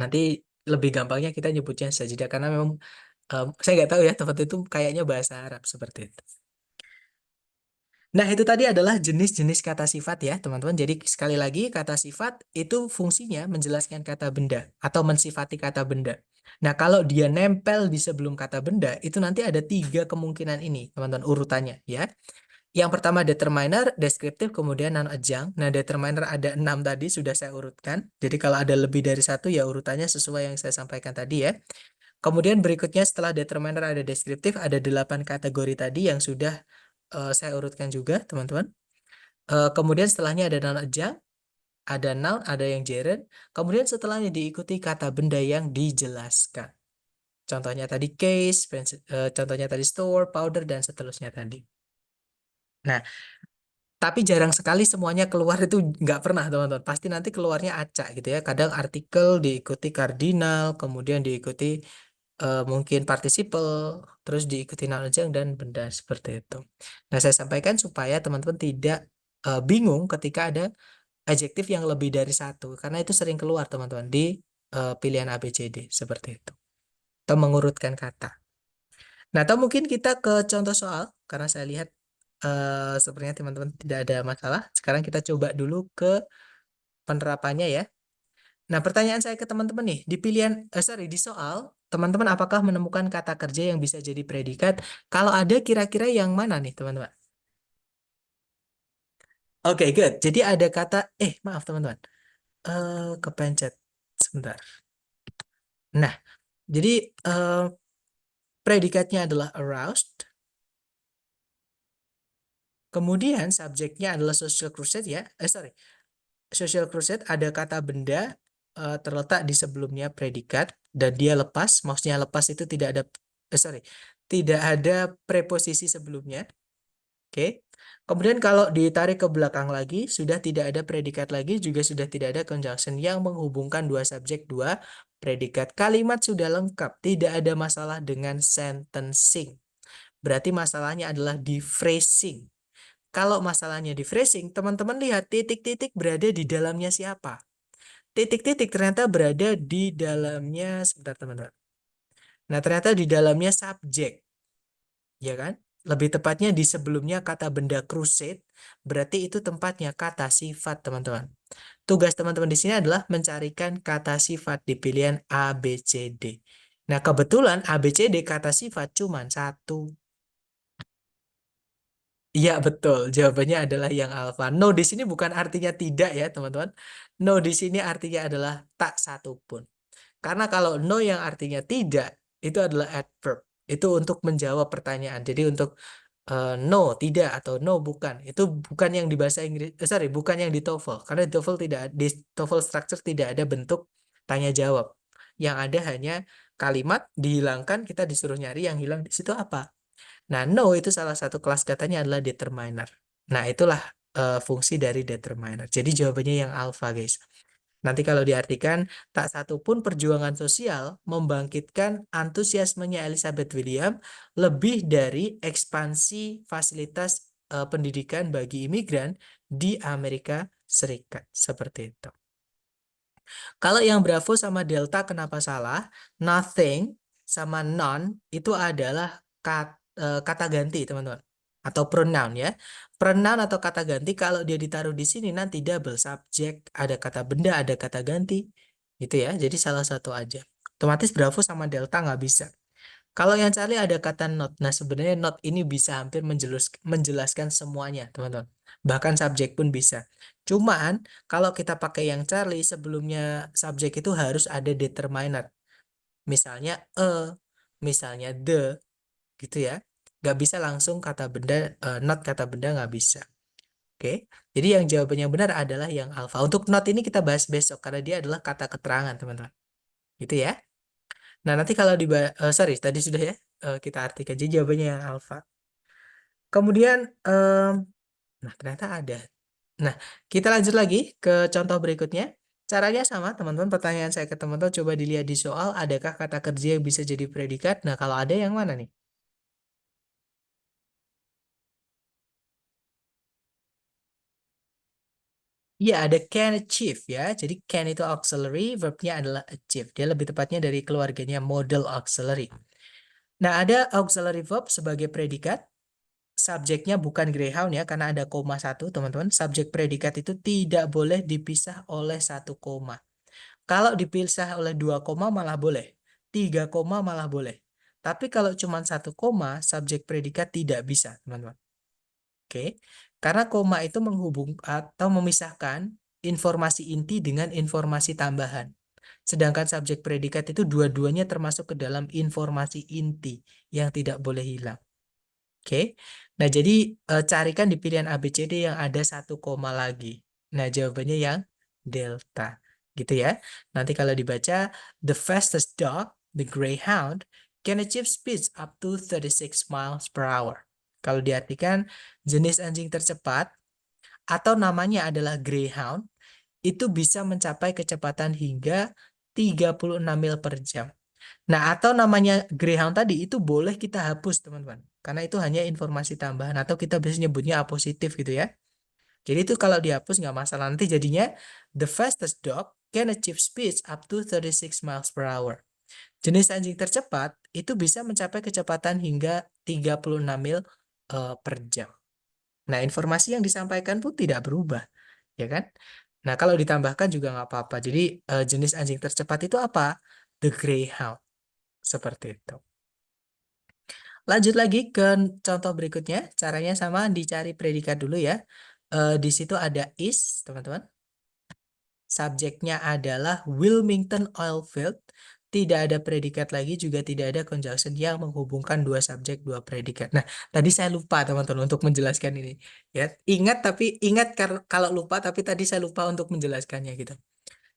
Nanti lebih gampangnya kita nyebutnya sajadah karena memang saya nggak tahu ya tempat itu kayaknya bahasa Arab seperti itu. Nah, itu tadi adalah jenis-jenis kata sifat ya, teman-teman. Jadi sekali lagi kata sifat itu fungsinya menjelaskan kata benda atau mensifati kata benda. Nah, kalau dia nempel di sebelum kata benda, itu nanti ada tiga kemungkinan ini, teman-teman, urutannya ya. Yang pertama determiner, deskriptif, kemudian non-adjunct. Nah, determiner ada 6 tadi, sudah saya urutkan. Jadi kalau ada lebih dari satu, ya urutannya sesuai yang saya sampaikan tadi ya. Kemudian berikutnya setelah determiner ada deskriptif, ada 8 kategori tadi yang sudah saya urutkan juga, teman-teman. Kemudian setelahnya ada non-adjunct, ada noun, ada yang gerund. Kemudian setelahnya diikuti kata benda yang dijelaskan. Contohnya tadi case, contohnya tadi store, powder, dan seterusnya tadi. Nah, tapi jarang sekali semuanya keluar itu nggak pernah teman-teman. Pasti nanti keluarnya acak gitu ya. Kadang artikel diikuti kardinal, kemudian diikuti mungkin participle, terus diikuti noun adjunct dan benda seperti itu. Nah, saya sampaikan supaya teman-teman tidak bingung ketika ada adjektif yang lebih dari satu. Karena itu sering keluar teman-teman di pilihan ABCD seperti itu. Atau mengurutkan kata. Nah, atau mungkin kita ke contoh soal. Karena saya lihat sepertinya teman-teman tidak ada masalah. Sekarang kita coba dulu ke penerapannya ya. Nah, pertanyaan saya ke teman-teman nih, di pilihan, di soal, teman-teman apakah menemukan kata kerja yang bisa jadi predikat? Kalau ada, kira-kira yang mana nih, teman-teman? Oke, good. Jadi ada kata, maaf teman-teman, kepencet sebentar. Nah, jadi predikatnya adalah aroused, kemudian subjeknya adalah social crusade ya. Social crusade ada kata benda terletak di sebelumnya predikat dan dia lepas, maksudnya lepas itu tidak ada preposisi sebelumnya. Oke. Kemudian kalau ditarik ke belakang lagi, sudah tidak ada predikat lagi, juga sudah tidak ada conjunction yang menghubungkan dua subjek, dua predikat. Kalimat sudah lengkap, tidak ada masalah dengan sentencing. Berarti masalahnya adalah di phrasing. Kalau masalahnya di phrasing, teman-teman lihat titik-titik berada di dalamnya siapa. Titik-titik ternyata berada di dalamnya, sebentar teman-teman. Nah, ternyata di dalamnya subjek, ya kan? Lebih tepatnya di sebelumnya kata benda crusade, berarti itu tempatnya kata sifat, teman-teman. Tugas teman-teman di sini adalah mencarikan kata sifat di pilihan A, B, C, D. Nah, kebetulan A, B, C, D kata sifat cuma satu. Iya, betul. Jawabannya adalah yang alfa. No di sini bukan artinya tidak ya, teman-teman. No di sini artinya adalah tak satu pun. Karena kalau no yang artinya tidak, itu adalah adverb. Itu untuk menjawab pertanyaan. Jadi untuk no, tidak, atau no, bukan. Itu bukan yang di bahasa Inggris, sorry, bukan yang di TOEFL. Karena di TOEFL tidak, di TOEFL structure tidak ada bentuk tanya jawab. Yang ada hanya kalimat dihilangkan, kita disuruh nyari yang hilang di situ apa. Nah, no itu salah satu kelas katanya adalah determiner. Nah, itulah fungsi dari determiner. Jadi jawabannya yang alpha, guys. Nanti kalau diartikan, tak satu pun perjuangan sosial membangkitkan antusiasmenya Elizabeth William lebih dari ekspansi fasilitas pendidikan bagi imigran di Amerika Serikat. Seperti itu. Kalau yang Bravo sama Delta kenapa salah? Nothing sama none itu adalah kata ganti, teman-teman. Atau pronoun ya. Pronoun atau kata ganti kalau dia ditaruh di sini nanti double subject, ada kata benda, ada kata ganti. Gitu ya. Jadi salah satu aja. Otomatis Bravo sama Delta nggak bisa. Kalau yang Charlie ada kata not. Nah, sebenarnya not ini bisa hampir menjelaskan semuanya, teman-teman. Bahkan subjek pun bisa. Cuman, kalau kita pakai yang Charlie, sebelumnya subjek itu harus ada determiner. Misalnya misalnya the, gitu ya. Nggak bisa langsung kata benda, not kata benda nggak bisa. Oke, jadi yang jawabannya benar adalah yang alfa. Untuk not ini kita bahas besok, karena dia adalah kata keterangan, teman-teman. Gitu ya. Nah, nanti kalau sorry, tadi sudah ya, kita artikan. Jadi jawabannya yang alfa. Kemudian, nah ternyata ada. Nah, kita lanjut lagi ke contoh berikutnya. Caranya sama, teman-teman. Pertanyaan saya ke teman-teman, coba dilihat di soal, adakah kata kerja yang bisa jadi predikat? Nah, kalau ada yang mana nih? Iya, ada can achieve ya. Jadi can itu auxiliary, verbnya adalah achieve. Dia lebih tepatnya dari keluarganya model auxiliary. Nah, ada auxiliary verb sebagai predikat. Subjeknya bukan Greyhound ya, karena ada koma satu, teman-teman. Subjek predikat itu tidak boleh dipisah oleh satu koma. Kalau dipisah oleh dua koma malah boleh. Tiga koma malah boleh. Tapi kalau cuma satu koma, subjek predikat tidak bisa, teman-teman. Oke, karena koma itu menghubung atau memisahkan informasi inti dengan informasi tambahan. Sedangkan subjek predikat itu dua-duanya termasuk ke dalam informasi inti yang tidak boleh hilang. Oke, nah jadi carikan di pilihan A, B, C, D yang ada satu koma lagi. Nah jawabannya yang delta, gitu ya. Nanti kalau dibaca, the fastest dog, the greyhound, can achieve speeds up to 36 miles per hour. Kalau diartikan, jenis anjing tercepat atau namanya adalah greyhound, itu bisa mencapai kecepatan hingga 36 mil per jam. Nah, atau namanya Greyhound tadi itu boleh kita hapus, teman-teman. Karena itu hanya informasi tambahan atau kita bisa nyebutnya A positif gitu ya. Jadi itu kalau dihapus nggak masalah. Nanti jadinya the fastest dog can achieve speeds up to 36 miles per hour. Jenis anjing tercepat itu bisa mencapai kecepatan hingga 36 mil per jam. Nah, informasi yang disampaikan pun tidak berubah, ya kan? Nah, kalau ditambahkan juga nggak apa-apa. Jadi jenis anjing tercepat itu apa? The Greyhound. Seperti itu. Lanjut lagi ke contoh berikutnya. Caranya sama, dicari predikat dulu ya. Di situ ada is, teman-teman. Subjeknya adalah Wilmington Oilfield. Tidak ada predikat lagi, juga tidak ada conjunction yang menghubungkan dua subjek, dua predikat. Nah, tadi saya lupa, teman-teman, untuk menjelaskan ini. Ya, ingat kalau lupa, tapi tadi saya lupa untuk menjelaskannya gitu.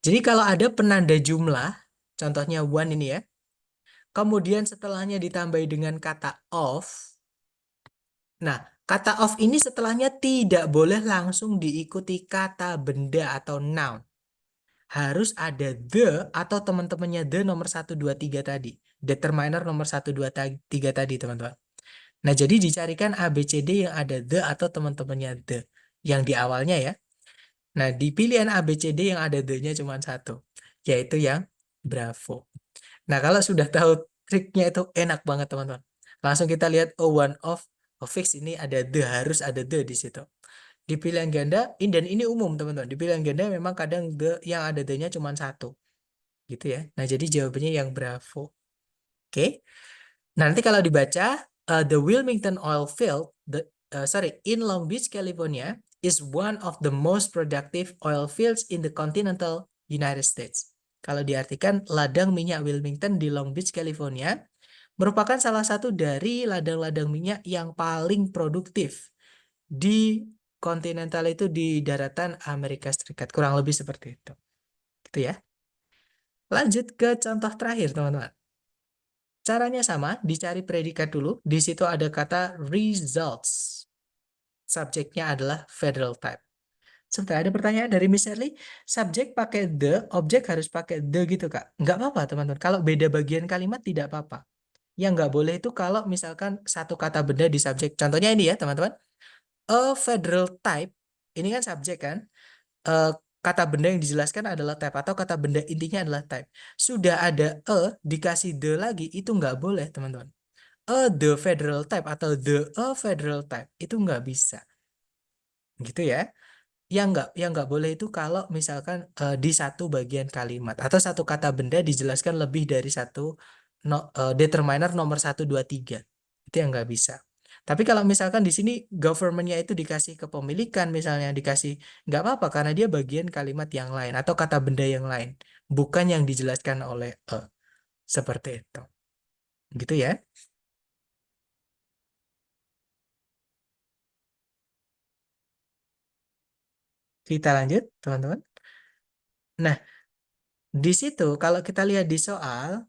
Jadi kalau ada penanda jumlah, contohnya one ini ya, kemudian setelahnya ditambahi dengan kata of. Nah, kata of ini setelahnya tidak boleh langsung diikuti kata benda atau noun. Harus ada the atau teman-temannya the nomor satu 2 3 tadi. Determiner nomor satu 2 3 tadi, teman-teman. Nah, jadi dicarikan A, B, C, D yang ada the atau teman-temannya the. Yang di awalnya ya. Nah, di pilihan A, B, C, D yang ada the-nya cuma satu. Yaitu yang Bravo. Nah, kalau sudah tahu triknya itu enak banget, teman-teman. Langsung kita lihat, oh, one of, oh, fix ini ada the, harus ada the di situ. Di pilihan ganda, dan ini umum, teman-teman. Di pilihan ganda memang kadang the yang ada the-nya cuma satu. Gitu ya. Nah, jadi jawabannya yang Bravo. Oke. Nanti kalau dibaca, the Wilmington Oil Field, in Long Beach, California, is one of the most productive oil fields in the continental United States. Kalau diartikan, ladang minyak Wilmington di Long Beach, California, merupakan salah satu dari ladang-ladang minyak yang paling produktif di kontinental itu di daratan Amerika Serikat. Kurang lebih seperti itu. Gitu ya. Lanjut ke contoh terakhir, teman-teman. Caranya sama, dicari predikat dulu. Di situ ada kata results. Subjeknya adalah federal type. Sebentar, ada pertanyaan dari Miss Shirley. Subjek pakai the, objek harus pakai the gitu, Kak. Nggak apa-apa, teman-teman. Kalau beda bagian kalimat, tidak apa-apa. Yang nggak boleh itu kalau misalkan satu kata benda di subjek. Contohnya ini ya, teman-teman. A federal type, ini kan subjek kan? Eh, kata benda yang dijelaskan adalah type, atau kata benda intinya adalah type. Sudah ada dikasih the lagi, itu nggak boleh, teman-teman. The federal type atau the a federal type, itu nggak bisa. Gitu ya. Yang nggak boleh itu kalau misalkan di satu bagian kalimat atau satu kata benda dijelaskan lebih dari satu determiner nomor 1, 2, 3. Itu yang nggak bisa. Tapi kalau misalkan di sini government-nya itu dikasih kepemilikan, misalnya dikasih, nggak apa-apa karena dia bagian kalimat yang lain atau kata benda yang lain, bukan yang dijelaskan oleh seperti itu. Gitu ya. Kita lanjut, teman-teman. Nah, di situ kalau kita lihat di soal,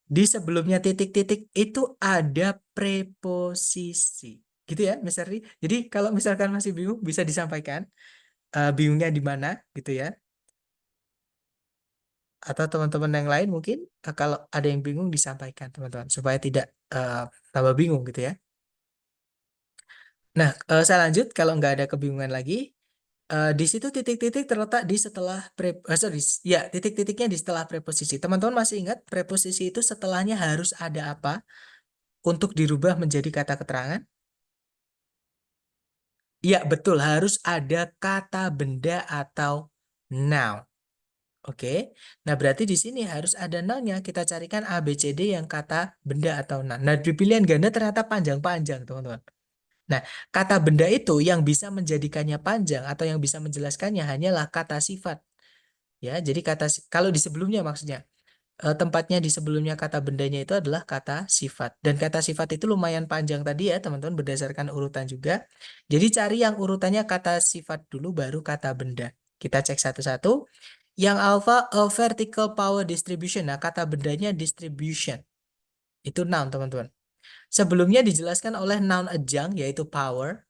di sebelumnya titik-titik itu ada preposisi. Gitu ya, Mas Ardi. Jadi kalau misalkan masih bingung bisa disampaikan bingungnya di mana gitu ya. Atau teman-teman yang lain mungkin kalau ada yang bingung disampaikan teman-teman supaya tidak tambah bingung gitu ya. Nah, saya lanjut kalau nggak ada kebingungan lagi. Di situ titik-titik terletak di setelah sorry, ya titik-titiknya di setelah preposisi. Teman-teman masih ingat preposisi itu setelahnya harus ada apa untuk dirubah menjadi kata keterangan? Ya, betul. Harus ada kata benda atau noun. Oke. Nah, berarti di sini harus ada noun-nya. Kita carikan A, B, C, D yang kata benda atau noun. Nah, di pilihan ganda ternyata panjang-panjang, teman-teman. Nah, kata benda itu yang bisa menjadikannya panjang atau yang bisa menjelaskannya hanyalah kata sifat. Ya, jadi kalau di sebelumnya maksudnya. Tempatnya di sebelumnya kata bendanya itu adalah kata sifat. Dan kata sifat itu lumayan panjang tadi ya, teman-teman, berdasarkan urutan juga. Jadi cari yang urutannya kata sifat dulu, baru kata benda. Kita cek satu-satu. Yang alpha, a vertical power distribution. Nah, kata bendanya distribution. Itu noun, teman-teman. Sebelumnya dijelaskan oleh noun adjunct, yaitu power.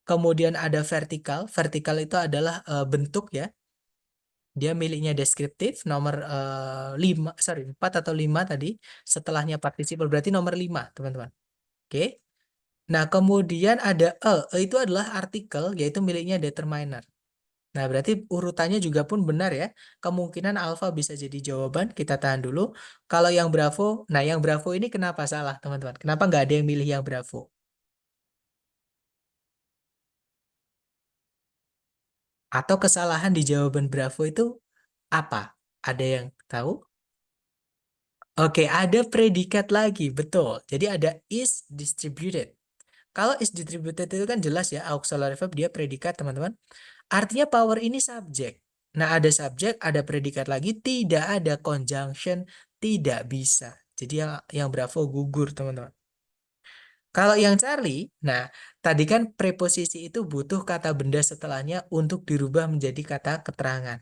Kemudian ada vertikal. Vertikal itu adalah bentuk ya. Dia miliknya deskriptif nomor 5, sorry 4 atau 5 tadi. Setelahnya participle berarti nomor 5, teman-teman. Oke. Nah, kemudian ada e. E itu adalah artikel yaitu miliknya determiner. Nah, berarti urutannya juga pun benar ya. Kemungkinan alfa bisa jadi jawaban. Kita tahan dulu. Kalau yang Bravo, nah yang Bravo ini kenapa salah, teman-teman? Kenapa nggak ada yang milih yang Bravo? Atau kesalahan di jawaban Bravo itu apa? Ada yang tahu? Oke, ada predikat lagi, betul. Jadi ada is distributed. Kalau is distributed itu kan jelas ya, auxiliary verb dia predikat, teman-teman. Artinya power ini subjek. Nah, ada subjek, ada predikat lagi, tidak ada conjunction, tidak bisa. Jadi yang Bravo gugur, teman-teman. Kalau yang Charlie, nah tadi kan preposisi itu butuh kata benda setelahnya untuk dirubah menjadi kata keterangan.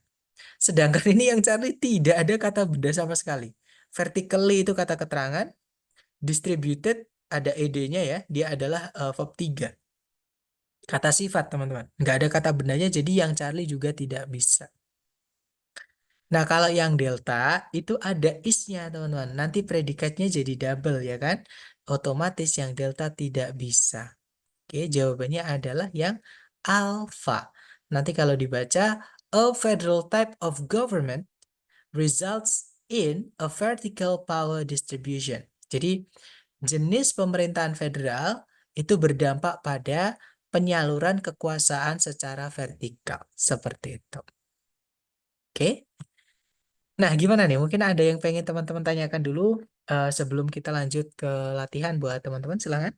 Sedangkan ini yang Charlie tidak ada kata benda sama sekali. Vertically itu kata keterangan, distributed ada ed-nya ya, dia adalah verb 3. Kata sifat, teman-teman. Nggak ada kata bendanya, jadi yang Charlie juga tidak bisa. Nah, kalau yang delta itu ada is-nya, teman-teman. Nanti predikatnya jadi double, ya kan? Otomatis yang delta tidak bisa. Oke, jawabannya adalah yang alpha. Nanti kalau dibaca, a federal type of government results in a vertical power distribution. Jadi, jenis pemerintahan federal itu berdampak pada penyaluran kekuasaan secara vertikal. Seperti itu. Oke. Nah, gimana nih? Mungkin ada yang pengen teman-teman tanyakan dulu sebelum kita lanjut ke latihan buat teman-teman. Silakan.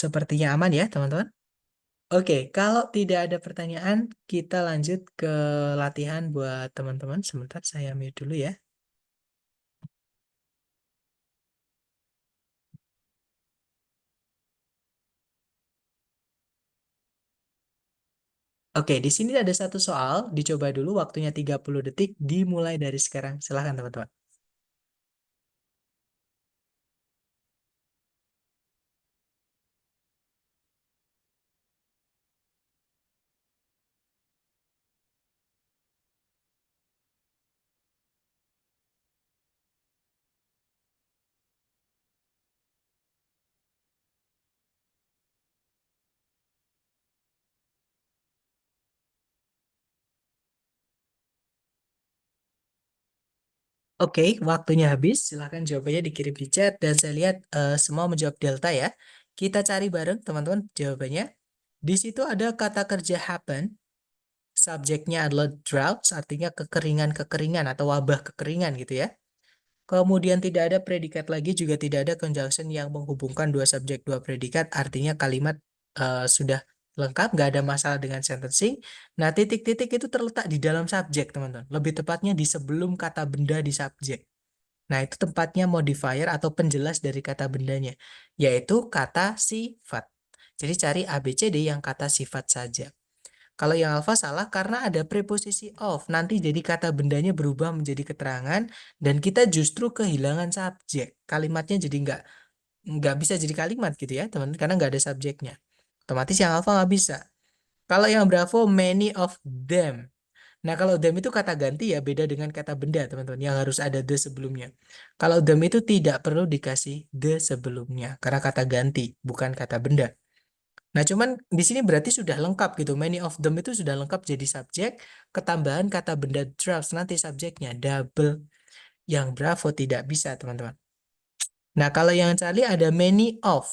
Sepertinya aman ya, teman-teman. Oke, kalau tidak ada pertanyaan, kita lanjut ke latihan buat teman-teman. Sebentar, saya mute dulu ya. Oke, di sini ada satu soal. Dicoba dulu waktunya 30 detik, dimulai dari sekarang. Silahkan, teman-teman. Oke, waktunya habis. Silahkan jawabannya dikirim di chat. Dan saya lihat semua menjawab delta ya. Kita cari bareng, teman-teman, jawabannya. Di situ ada kata kerja happen. Subjeknya adalah droughts, artinya kekeringan-kekeringan atau wabah kekeringan gitu ya. Kemudian tidak ada predikat lagi, juga tidak ada conjunction yang menghubungkan dua subjek, dua predikat, artinya kalimat sudah lengkap, nggak ada masalah dengan sentencing. Nah, titik-titik itu terletak di dalam subjek, teman-teman. Lebih tepatnya di sebelum kata benda di subjek. Nah, itu tempatnya modifier atau penjelas dari kata bendanya, yaitu kata sifat. Jadi cari ABCD yang kata sifat saja. Kalau yang alfa salah karena ada preposisi of. Nanti jadi kata bendanya berubah menjadi keterangan dan kita justru kehilangan subjek. Kalimatnya jadi nggak bisa jadi kalimat gitu ya, teman, karena nggak ada subjeknya. Otomatis yang alfa nggak bisa. Kalau yang bravo, many of them. Nah, kalau them itu kata ganti ya, beda dengan kata benda, teman-teman, yang harus ada the sebelumnya. Kalau them itu tidak perlu dikasih the sebelumnya, karena kata ganti, bukan kata benda. Nah, cuman di sini berarti sudah lengkap gitu. Many of them itu sudah lengkap jadi subjek, ketambahan kata benda drafts, nanti subjeknya double. Yang bravo tidak bisa, teman-teman. Nah, kalau yang Charlie ada many of.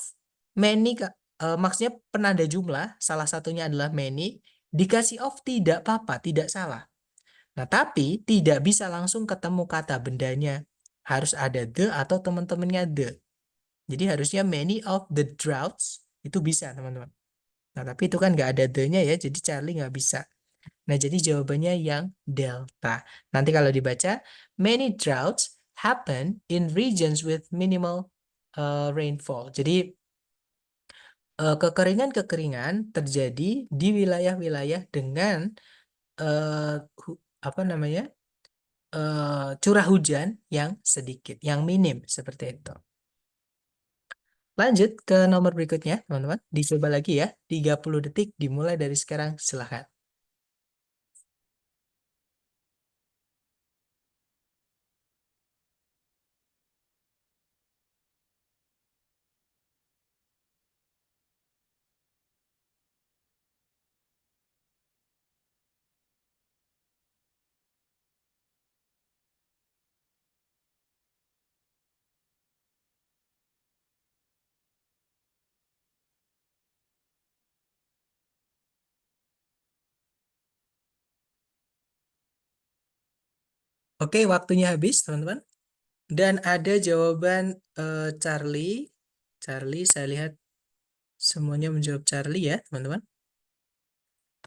Many, maksudnya penanda jumlah, salah satunya adalah many. Dikasih of tidak apa-apa, tidak salah. Nah, tapi tidak bisa langsung ketemu kata bendanya. Harus ada the atau teman-temannya the. Jadi harusnya many of the droughts itu bisa, teman-teman. Nah, tapi itu kan nggak ada the-nya ya, jadi Charlie nggak bisa. Nah, jadi jawabannya yang delta. Nanti kalau dibaca, many droughts happen in regions with minimal rainfall. Jadi, kekeringan-kekeringan terjadi di wilayah-wilayah dengan eh, apa namanya, curah hujan yang sedikit, yang minim, seperti itu. Lanjut ke nomor berikutnya, teman-teman. Dicoba lagi ya, 30 detik dimulai dari sekarang, silahkan. Oke, waktunya habis, teman-teman. Dan ada jawaban Charlie. Charlie, saya lihat semuanya menjawab Charlie ya, teman-teman.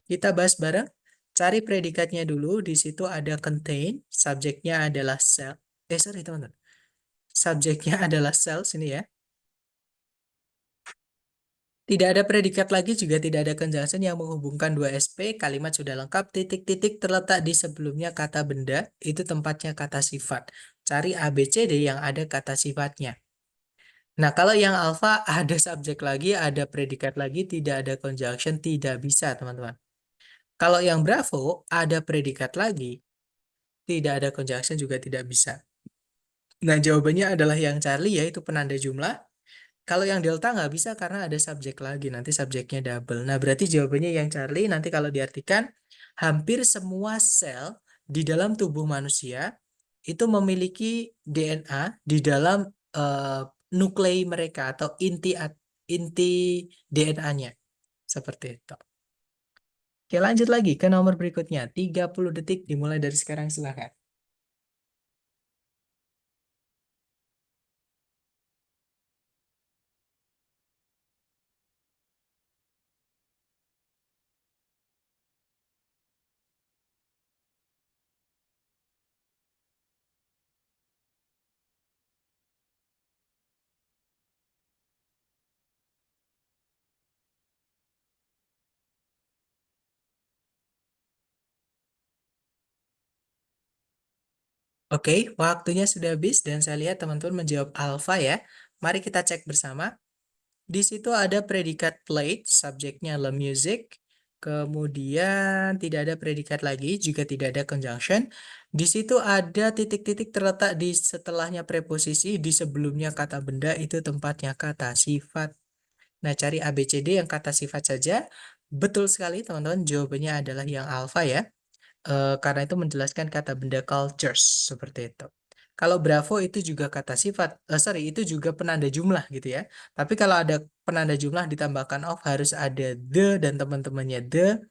Kita bahas bareng. Cari predikatnya dulu. Di situ ada contain. Subjeknya adalah cell. Sorry, teman-teman. Subjeknya adalah cells ini ya. Tidak ada predikat lagi, juga tidak ada conjunction yang menghubungkan dua SP. Kalimat sudah lengkap. Titik-titik terletak di sebelumnya kata benda. Itu tempatnya kata sifat. Cari ABCD yang ada kata sifatnya. Nah, kalau yang alfa ada subjek lagi, ada predikat lagi, tidak ada conjunction, tidak bisa, teman-teman. Kalau yang bravo, ada predikat lagi, tidak ada conjunction, juga tidak bisa. Nah, jawabannya adalah yang Charlie, yaitu penanda jumlah. Kalau yang delta nggak bisa karena ada subjek lagi, nanti subjeknya double. Nah, berarti jawabannya yang Charlie, nanti kalau diartikan, hampir semua sel di dalam tubuh manusia itu memiliki DNA di dalam eh, nuklei mereka atau inti DNA-nya. Seperti itu. Oke, lanjut lagi ke nomor berikutnya. 30 detik dimulai dari sekarang, silakan. Oke, waktunya sudah habis dan saya lihat teman-teman menjawab alpha ya. Mari kita cek bersama. Di situ ada predikat played, subjeknya adalah music. Kemudian tidak ada predikat lagi, juga tidak ada conjunction. Di situ ada titik-titik terletak di setelahnya preposisi, di sebelumnya kata benda itu tempatnya kata sifat. Nah, cari ABCD yang kata sifat saja. Betul sekali teman-teman, jawabannya adalah yang alpha ya. Karena itu menjelaskan kata benda cultures seperti itu. Kalau Bravo itu juga kata sifat, sorry, itu juga penanda jumlah gitu ya. Tapi kalau ada penanda jumlah ditambahkan of harus ada the dan teman-temannya the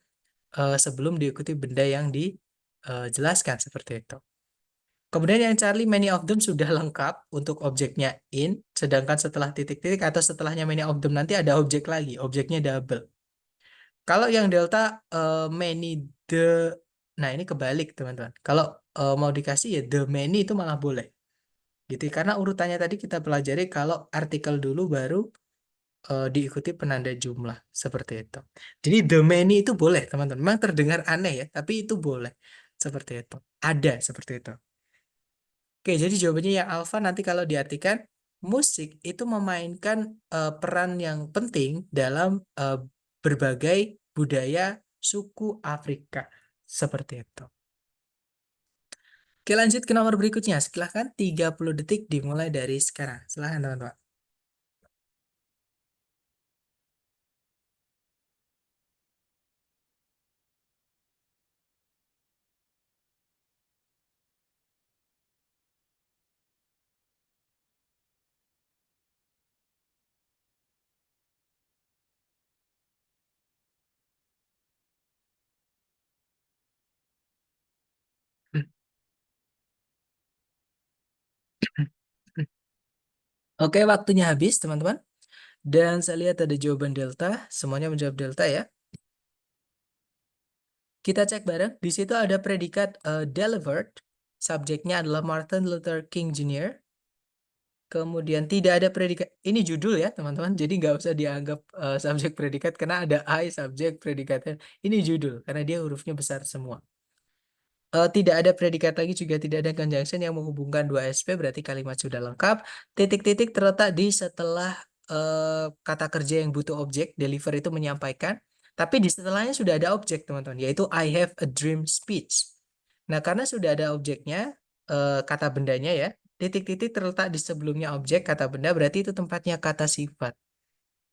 sebelum diikuti benda yang dijelaskan seperti itu. Kemudian yang Charlie, many of them sudah lengkap untuk objeknya in, sedangkan setelah titik-titik atau setelahnya many of them nanti ada objek lagi, objeknya double. Kalau yang delta many the, nah ini kebalik teman-teman. Kalau mau dikasih ya the many itu malah boleh. Gitu. Karena urutannya tadi kita pelajari kalau artikel dulu baru diikuti penanda jumlah seperti itu. Jadi the many itu boleh teman-teman. Memang terdengar aneh ya, tapi itu boleh seperti itu. Ada seperti itu. Oke, jadi jawabannya yang alpha nanti kalau diartikan musik itu memainkan peran yang penting dalam berbagai budaya suku Afrika. Seperti itu. Oke, lanjut ke nomor berikutnya. Silahkan 30 detik dimulai dari sekarang. Silahkan teman-teman. Oke, waktunya habis teman-teman. Dan saya lihat ada jawaban delta. Semuanya menjawab delta ya. Kita cek bareng. Di situ ada predikat delivered. Subjeknya adalah Martin Luther King Jr. Kemudian tidak ada predikat. Ini judul ya teman-teman. Jadi nggak usah dianggap subjek predikat karena ada I subjek predikatnya. Ini judul karena dia hurufnya besar semua. Tidak ada predikat lagi, juga tidak ada conjunction yang menghubungkan dua SP, berarti kalimat sudah lengkap. Titik-titik terletak di setelah kata kerja yang butuh objek. Deliver itu menyampaikan. Tapi di setelahnya sudah ada objek, teman-teman, yaitu I have a dream speech. Nah, karena sudah ada objeknya, kata bendanya ya, titik-titik terletak di sebelumnya objek, kata benda, berarti itu tempatnya kata sifat.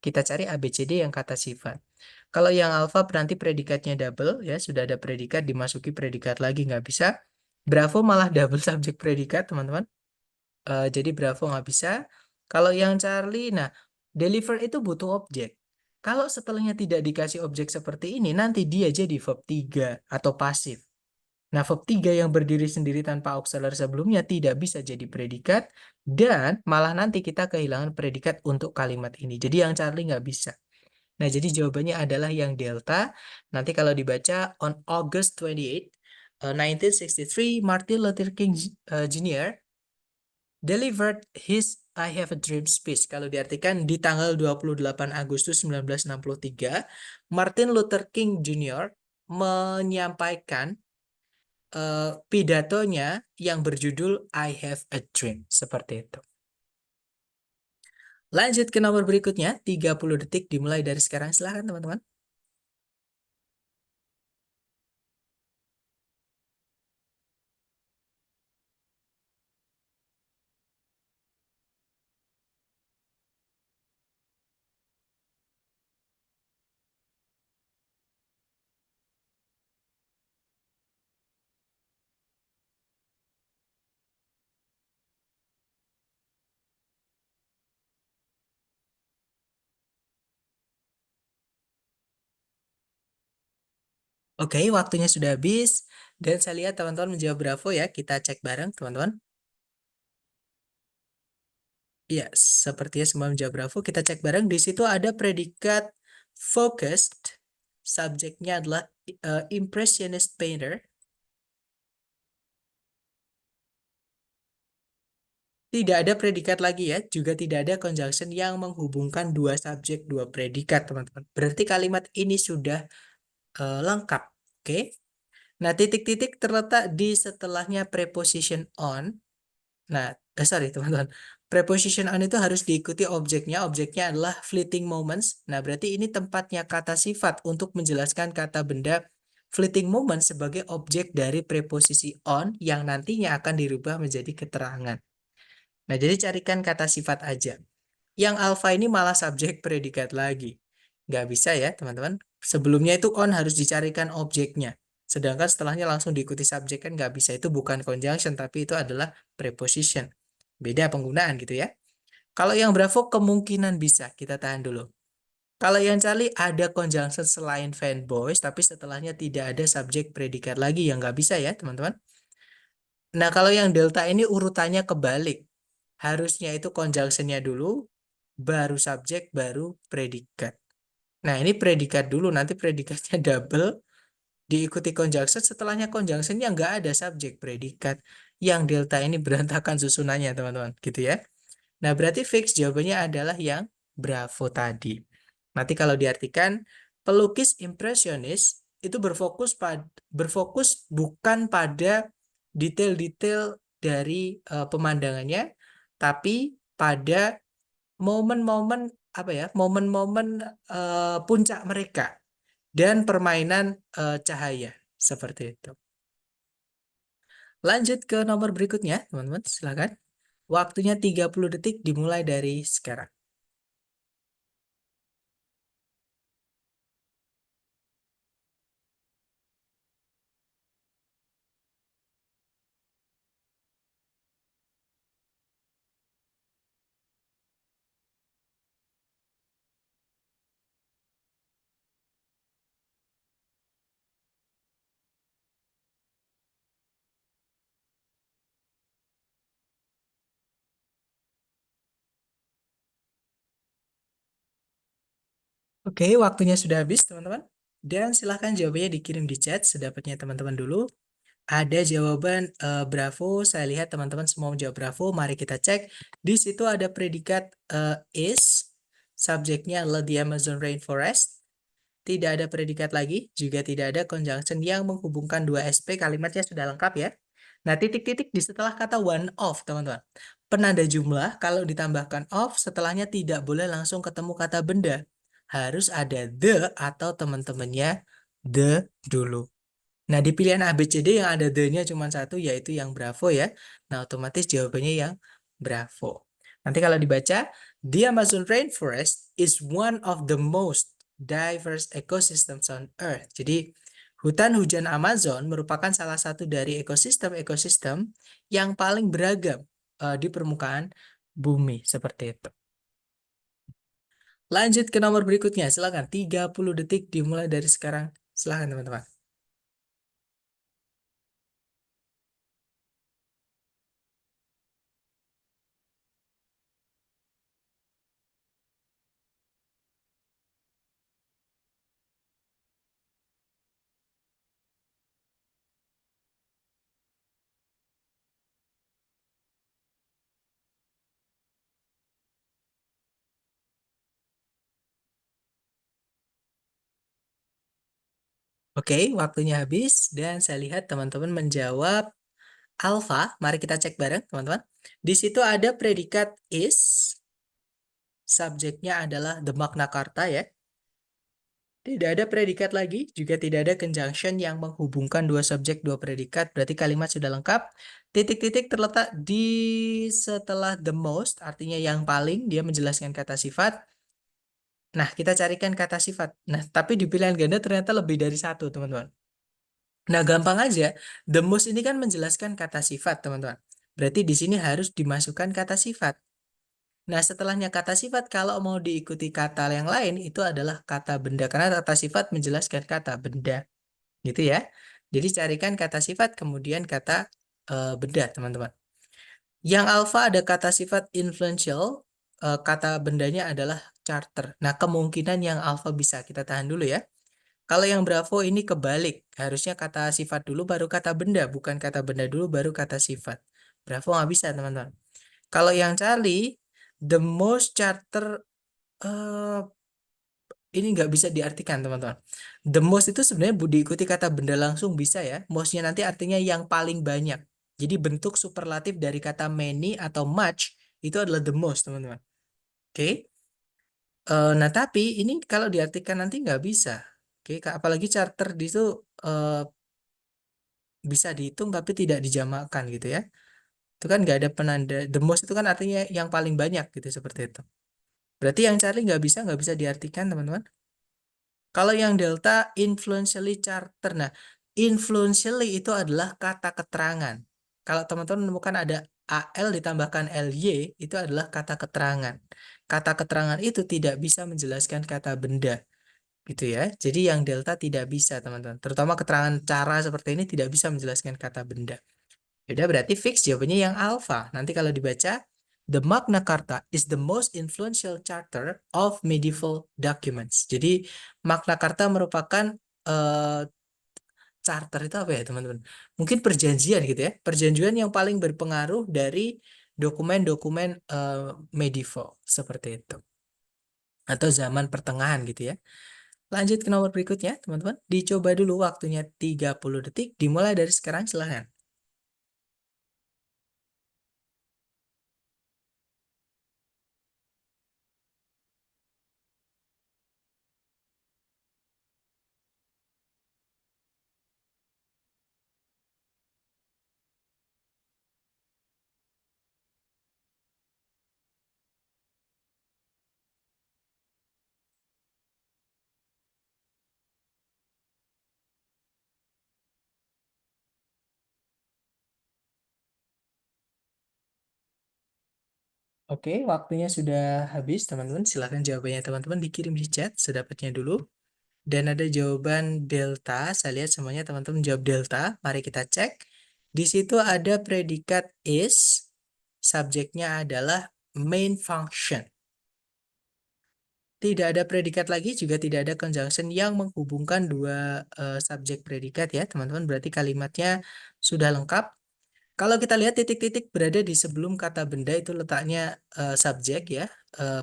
Kita cari ABCD yang kata sifat. Kalau yang alpha nanti predikatnya double, ya sudah ada predikat, dimasuki predikat lagi nggak bisa. Bravo malah double subjek predikat, teman-teman. Jadi Bravo nggak bisa. Kalau yang Charlie, nah deliver itu butuh objek. Kalau setelahnya tidak dikasih objek seperti ini, nanti dia jadi verb 3 atau pasif. Nah, verb 3 yang berdiri sendiri tanpa auxiliary sebelumnya tidak bisa jadi predikat, dan malah nanti kita kehilangan predikat untuk kalimat ini. Jadi yang Charlie nggak bisa. Nah, jadi jawabannya adalah yang delta. Nanti kalau dibaca, on August 28, 1963, Martin Luther King Jr. delivered his I Have a Dream speech. Kalau diartikan di tanggal 28 Agustus 1963, Martin Luther King Jr. menyampaikan pidatonya yang berjudul I Have a Dream. Seperti itu. Lanjut ke nomor berikutnya, 30 detik dimulai dari sekarang. Silahkan teman-teman. Oke, waktunya sudah habis. Dan saya lihat teman-teman menjawab bravo ya. Kita cek bareng teman-teman. Ya, sepertinya semua menjawab bravo. Kita cek bareng. Di situ ada predikat focused. Subjeknya adalah impressionist painter. Tidak ada predikat lagi ya. Juga tidak ada conjunction yang menghubungkan dua subjek, dua predikat teman-teman. Berarti kalimat ini sudah lengkap. Oke. Nah, titik-titik terletak di setelahnya preposition on. Nah, sorry teman-teman. Preposition on itu harus diikuti objeknya. Objeknya adalah fleeting moments. Nah, berarti ini tempatnya kata sifat untuk menjelaskan kata benda fleeting moment sebagai objek dari preposisi on yang nantinya akan dirubah menjadi keterangan. Nah, jadi carikan kata sifat aja. Yang alpha ini malah subjek predikat lagi. Nggak bisa ya, teman-teman. Sebelumnya itu on harus dicarikan objeknya. Sedangkan setelahnya langsung diikuti subjek kan nggak bisa. Itu bukan conjunction, tapi itu adalah preposition. Beda penggunaan gitu ya. Kalau yang Bravo kemungkinan bisa. Kita tahan dulu. Kalau yang Charlie ada conjunction selain fanboys, tapi setelahnya tidak ada subjek predikat lagi yang nggak bisa ya, teman-teman. Nah, kalau yang delta ini urutannya kebalik. Harusnya itu conjunction-nya dulu, baru subjek, baru predikat. Nah, ini predikat dulu, nanti predikatnya double, diikuti conjunction, setelahnya conjunction-nya nggak ada subjek predikat. Yang delta ini berantakan susunannya, teman-teman. Gitu ya. Nah, berarti fix jawabannya adalah yang Bravo tadi. Nanti kalau diartikan, pelukis impresionis itu berfokus bukan pada detail-detail dari pemandangannya, tapi pada momen-momen apa ya, momen-momen puncak mereka dan permainan cahaya seperti itu. Lanjut ke nomor berikutnya, teman-teman, silakan. Waktunya 30 detik dimulai dari sekarang. Oke, waktunya sudah habis, teman-teman. Dan silahkan jawabannya dikirim di chat sedapatnya teman-teman dulu. Ada jawaban Bravo, saya lihat teman-teman semua menjawab Bravo. Mari kita cek. Di situ ada predikat is, subjeknya adalah the Amazon Rainforest. Tidak ada predikat lagi, juga tidak ada conjunction yang menghubungkan dua SP, kalimatnya sudah lengkap ya. Nah, titik-titik di setelah kata one of, teman-teman. Penanda jumlah, kalau ditambahkan of, setelahnya tidak boleh langsung ketemu kata benda. Harus ada the atau teman-temannya the dulu. Nah, di pilihan A, B, C, D yang ada the-nya cuma satu, yaitu yang Bravo ya. Nah, otomatis jawabannya yang Bravo. Nanti kalau dibaca, the Amazon rainforest is one of the most diverse ecosystems on Earth. Jadi, hutan hujan Amazon merupakan salah satu dari ekosistem-ekosistem yang paling beragam di permukaan bumi. Seperti itu. Lanjut ke nomor berikutnya. Silakan, 30 detik dimulai dari sekarang. Silakan, teman-teman. Oke, waktunya habis dan saya lihat teman-teman menjawab alpha. Mari kita cek bareng, teman-teman. Di situ ada predikat is, subjeknya adalah the Magna Carta ya. Tidak ada predikat lagi, juga tidak ada conjunction yang menghubungkan dua subjek, dua predikat. Berarti kalimat sudah lengkap. Titik-titik terletak di setelah the most, artinya yang paling, dia menjelaskan kata sifat. Nah, kita carikan kata sifat. Nah, tapi di pilihan ganda ternyata lebih dari satu, teman-teman. Nah, gampang aja. The most ini kan menjelaskan kata sifat, teman-teman. Berarti di sini harus dimasukkan kata sifat. Nah, setelahnya kata sifat, kalau mau diikuti kata yang lain, itu adalah kata benda. Karena kata sifat menjelaskan kata benda. Gitu ya. Jadi carikan kata sifat, kemudian kata benda, teman-teman. Yang alpha ada kata sifat influential, kata bendanya adalah charter. Nah, kemungkinan yang alpha bisa. Kita tahan dulu ya. Kalau yang Bravo ini kebalik. Harusnya kata sifat dulu baru kata benda. Bukan kata benda dulu baru kata sifat. Bravo nggak bisa, teman-teman. Kalau yang Charlie, the most charter, eh, ini nggak bisa diartikan, teman-teman. The most itu sebenarnya diikuti kata benda langsung bisa ya. Most-nya nanti artinya yang paling banyak. Jadi bentuk superlatif dari kata many atau much itu adalah the most, teman-teman. Oke. Nah, tapi ini kalau diartikan nanti nggak bisa. Oke, apalagi charter di itu eh, bisa dihitung tapi tidak dijamakkan gitu ya. Itu kan nggak ada penanda. The most itu kan artinya yang paling banyak gitu seperti itu. Berarti yang Charlie nggak bisa diartikan, teman-teman. Kalau yang delta influentially charter. Nah, influentially itu adalah kata keterangan. Kalau teman-teman menemukan ada AL ditambahkan LY, itu adalah kata keterangan. Kata keterangan itu tidak bisa menjelaskan kata benda, gitu ya. Jadi yang delta tidak bisa, teman-teman. Terutama keterangan cara seperti ini tidak bisa menjelaskan kata benda. Yaudah, berarti fix jawabannya yang alpha. Nanti kalau dibaca, the Magna Carta is the most influential charter of medieval documents. Jadi Magna Carta merupakan eh, charter itu apa ya, teman-teman? Mungkin perjanjian gitu ya. Perjanjian yang paling berpengaruh dari dokumen-dokumen medieval seperti itu. Atau zaman pertengahan gitu ya. Lanjut ke nomor berikutnya, teman-teman. Dicoba dulu waktunya 30 detik. Dimulai dari sekarang, silahkan. Oke, waktunya sudah habis, teman-teman. Silahkan jawabannya, teman-teman, dikirim di chat sedapatnya dulu. Dan ada jawaban delta. Saya lihat semuanya teman-teman jawab delta. Mari kita cek. Di situ ada predikat is. Subjeknya adalah main function. Tidak ada predikat lagi, juga tidak ada conjunction yang menghubungkan dua subjek predikat ya, teman-teman. Berarti kalimatnya sudah lengkap. Kalau kita lihat titik-titik berada di sebelum kata benda itu letaknya subjek ya.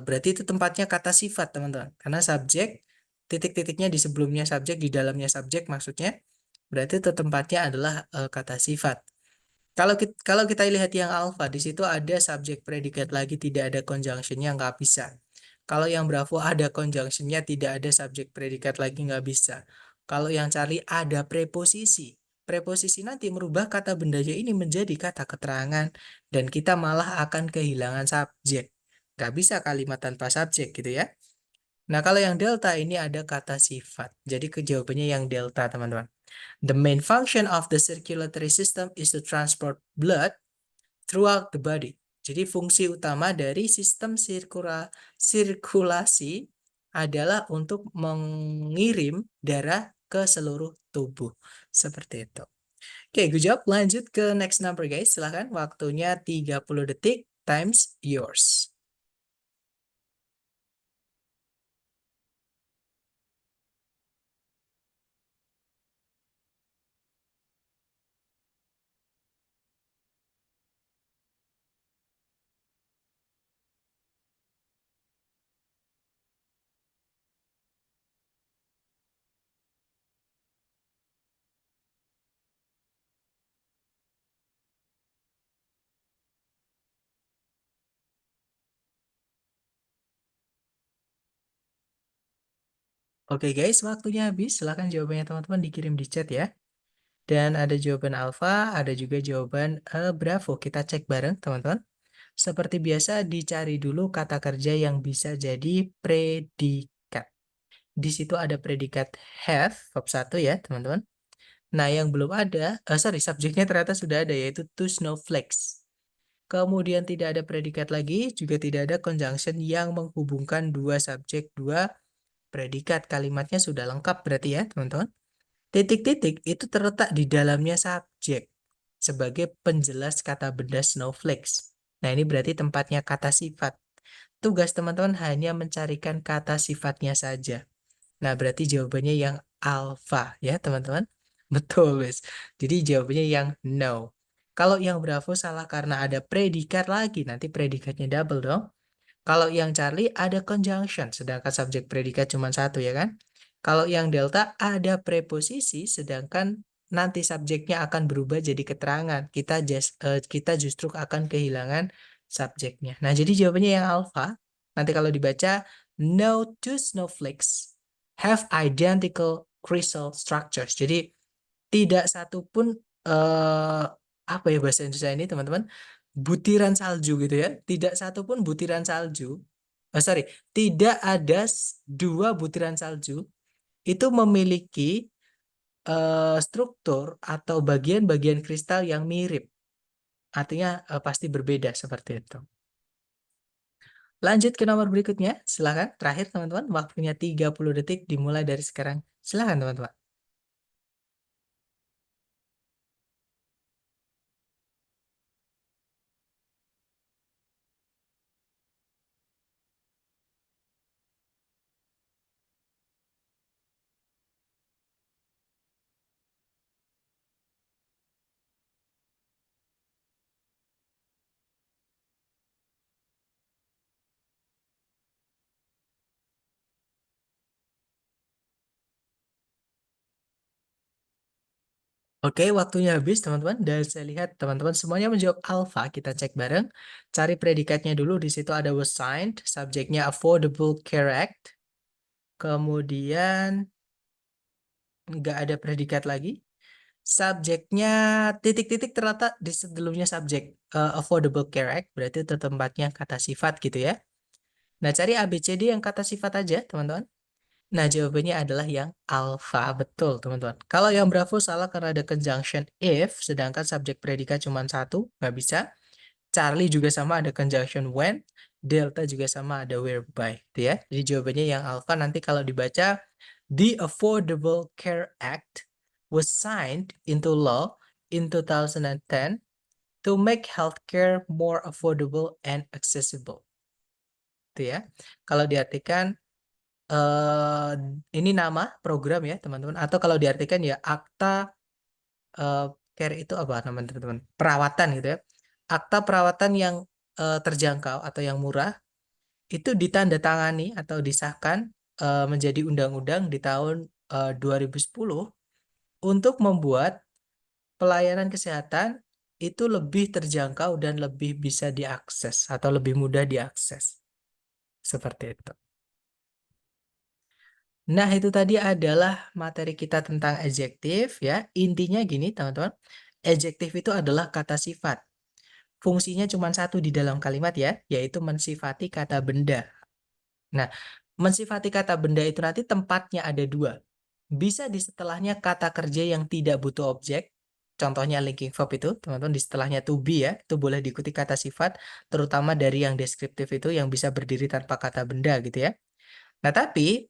Berarti itu tempatnya kata sifat, teman-teman. Karena subjek, titik-titiknya di sebelumnya subjek, di dalamnya subjek maksudnya. Berarti itu tempatnya adalah kata sifat. Kalau kita lihat yang alpha, di situ ada subjek predikat lagi, tidak ada conjunctionnya, nggak bisa. Kalau yang Bravo ada conjunctionnya, tidak ada subjek predikat lagi, nggak bisa. Kalau yang Charlie ada preposisi. Preposisi nanti merubah kata bendanya ini menjadi kata keterangan, dan kita malah akan kehilangan subjek. Nggak bisa kalimat tanpa subjek gitu ya. Nah, kalau yang delta ini ada kata sifat. Jadi kejawabannya yang delta, teman-teman. The main function of the circulatory system is to transport blood throughout the body. Jadi fungsi utama dari sistem sirkulasi adalah untuk mengirim darah ke seluruh tubuh. Seperti itu. Oke, good job. Lanjut ke next number, guys. Silahkan. Waktunya 30 detik times yours. Oke, guys. Waktunya habis. Silahkan jawabannya, teman-teman, dikirim di chat ya. Dan ada jawaban alfa, ada juga jawaban bravo. Kita cek bareng, teman-teman. Seperti biasa, dicari dulu kata kerja yang bisa jadi predikat. Di situ ada predikat have, verb 1 ya, teman-teman. Nah, yang belum ada, subjeknya ternyata sudah ada, yaitu two snowflakes. Kemudian tidak ada predikat lagi, juga tidak ada conjunction yang menghubungkan dua subjek, dua predikat. Kalimatnya sudah lengkap berarti ya, teman-teman. Titik-titik itu terletak di dalamnya subjek sebagai penjelas kata benda snowflakes. Nah, ini berarti tempatnya kata sifat. Tugas teman-teman hanya mencarikan kata sifatnya saja. Nah, berarti jawabannya yang alpha ya, teman-teman. Betul, guys. Jadi jawabannya yang no. Kalau yang bravo salah karena ada predikat lagi, nanti predikatnya double dong. Kalau yang Charlie ada conjunction, sedangkan subjek predikat cuma satu ya kan? Kalau yang Delta ada preposisi, sedangkan nanti subjeknya akan berubah jadi keterangan. Kita justru akan kehilangan subjeknya. Nah, jadi jawabannya yang alpha. Nanti kalau dibaca, no two snowflakes have identical crystal structures. Jadi tidak satu pun apa ya bahasa Indonesia ini teman-teman, butiran salju gitu ya, tidak satu pun butiran salju, sorry, tidak ada dua butiran salju itu memiliki struktur atau bagian-bagian kristal yang mirip, artinya pasti berbeda seperti itu. Lanjut ke nomor berikutnya, silakan. Terakhir teman-teman, waktunya 30 detik dimulai dari sekarang. Silakan teman-teman. Oke, waktunya habis teman-teman. Dan saya lihat teman-teman semuanya menjawab alpha. Kita cek bareng. Cari predikatnya dulu. Di situ ada was signed, subjeknya Affordable Care Act. Kemudian nggak ada predikat lagi. Subjeknya titik-titik terletak di sebelumnya subjek Affordable Care Act. Berarti itu tempatnya kata sifat gitu ya. Nah, cari ABCD yang kata sifat aja teman-teman. Nah, jawabannya adalah yang alpha. Betul, teman-teman. Kalau yang Bravo salah karena ada conjunction if, sedangkan subjek predikat cuma satu, nggak bisa. Charlie juga sama ada conjunction when, Delta juga sama ada whereby. Gitu ya. Jadi jawabannya yang alpha nanti kalau dibaca, the Affordable Care Act was signed into law in 2010 to make healthcare more affordable and accessible. Gitu ya. Kalau diartikan eh ini nama program ya teman-teman, atau kalau diartikan ya akta eh, care itu apa namanya teman-teman, perawatan gitu ya, akta perawatan yang terjangkau atau yang murah itu ditandatangani atau disahkan menjadi undang-undang di tahun 2010 untuk membuat pelayanan kesehatan itu lebih terjangkau dan lebih bisa diakses atau lebih mudah diakses seperti itu. Nah, itu tadi adalah materi kita tentang adjektif ya. Intinya gini, teman-teman. Adjektif itu adalah kata sifat. Fungsinya cuma satu di dalam kalimat ya, yaitu mensifati kata benda. Nah, mensifati kata benda itu nanti tempatnya ada dua. Bisa di setelahnya kata kerja yang tidak butuh objek. Contohnya linking verb itu, teman-teman, di setelahnya to be ya, itu boleh diikuti kata sifat, terutama dari yang deskriptif itu yang bisa berdiri tanpa kata benda gitu ya. Nah, tapi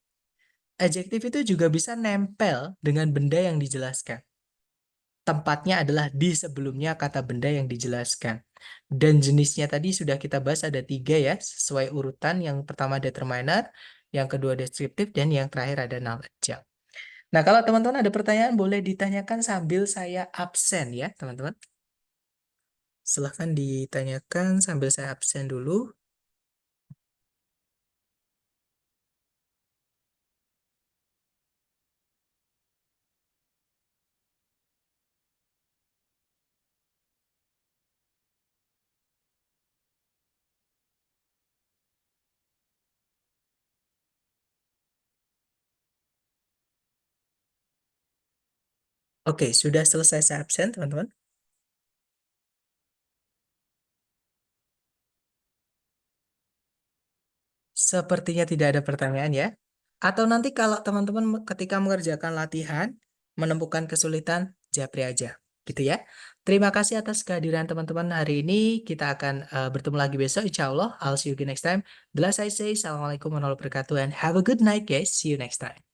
adjektif itu juga bisa nempel dengan benda yang dijelaskan. Tempatnya adalah di sebelumnya kata benda yang dijelaskan. Dan jenisnya tadi sudah kita bahas ada 3 ya, sesuai urutan. Yang pertama determiner, yang kedua deskriptif, dan yang terakhir ada knowledge. Nah, kalau teman-teman ada pertanyaan boleh ditanyakan sambil saya absen ya, teman-teman. Silahkan ditanyakan sambil saya absen dulu. Oke, sudah selesai saya absen, teman-teman. Sepertinya tidak ada pertanyaan ya. Atau nanti kalau teman-teman ketika mengerjakan latihan menemukan kesulitan, japri aja. Gitu ya. Terima kasih atas kehadiran teman-teman hari ini. Kita akan bertemu lagi besok insya Allah. I'll see you again next time. The last I say, Assalamualaikum warahmatullahi wabarakatuh and have a good night guys. See you next time.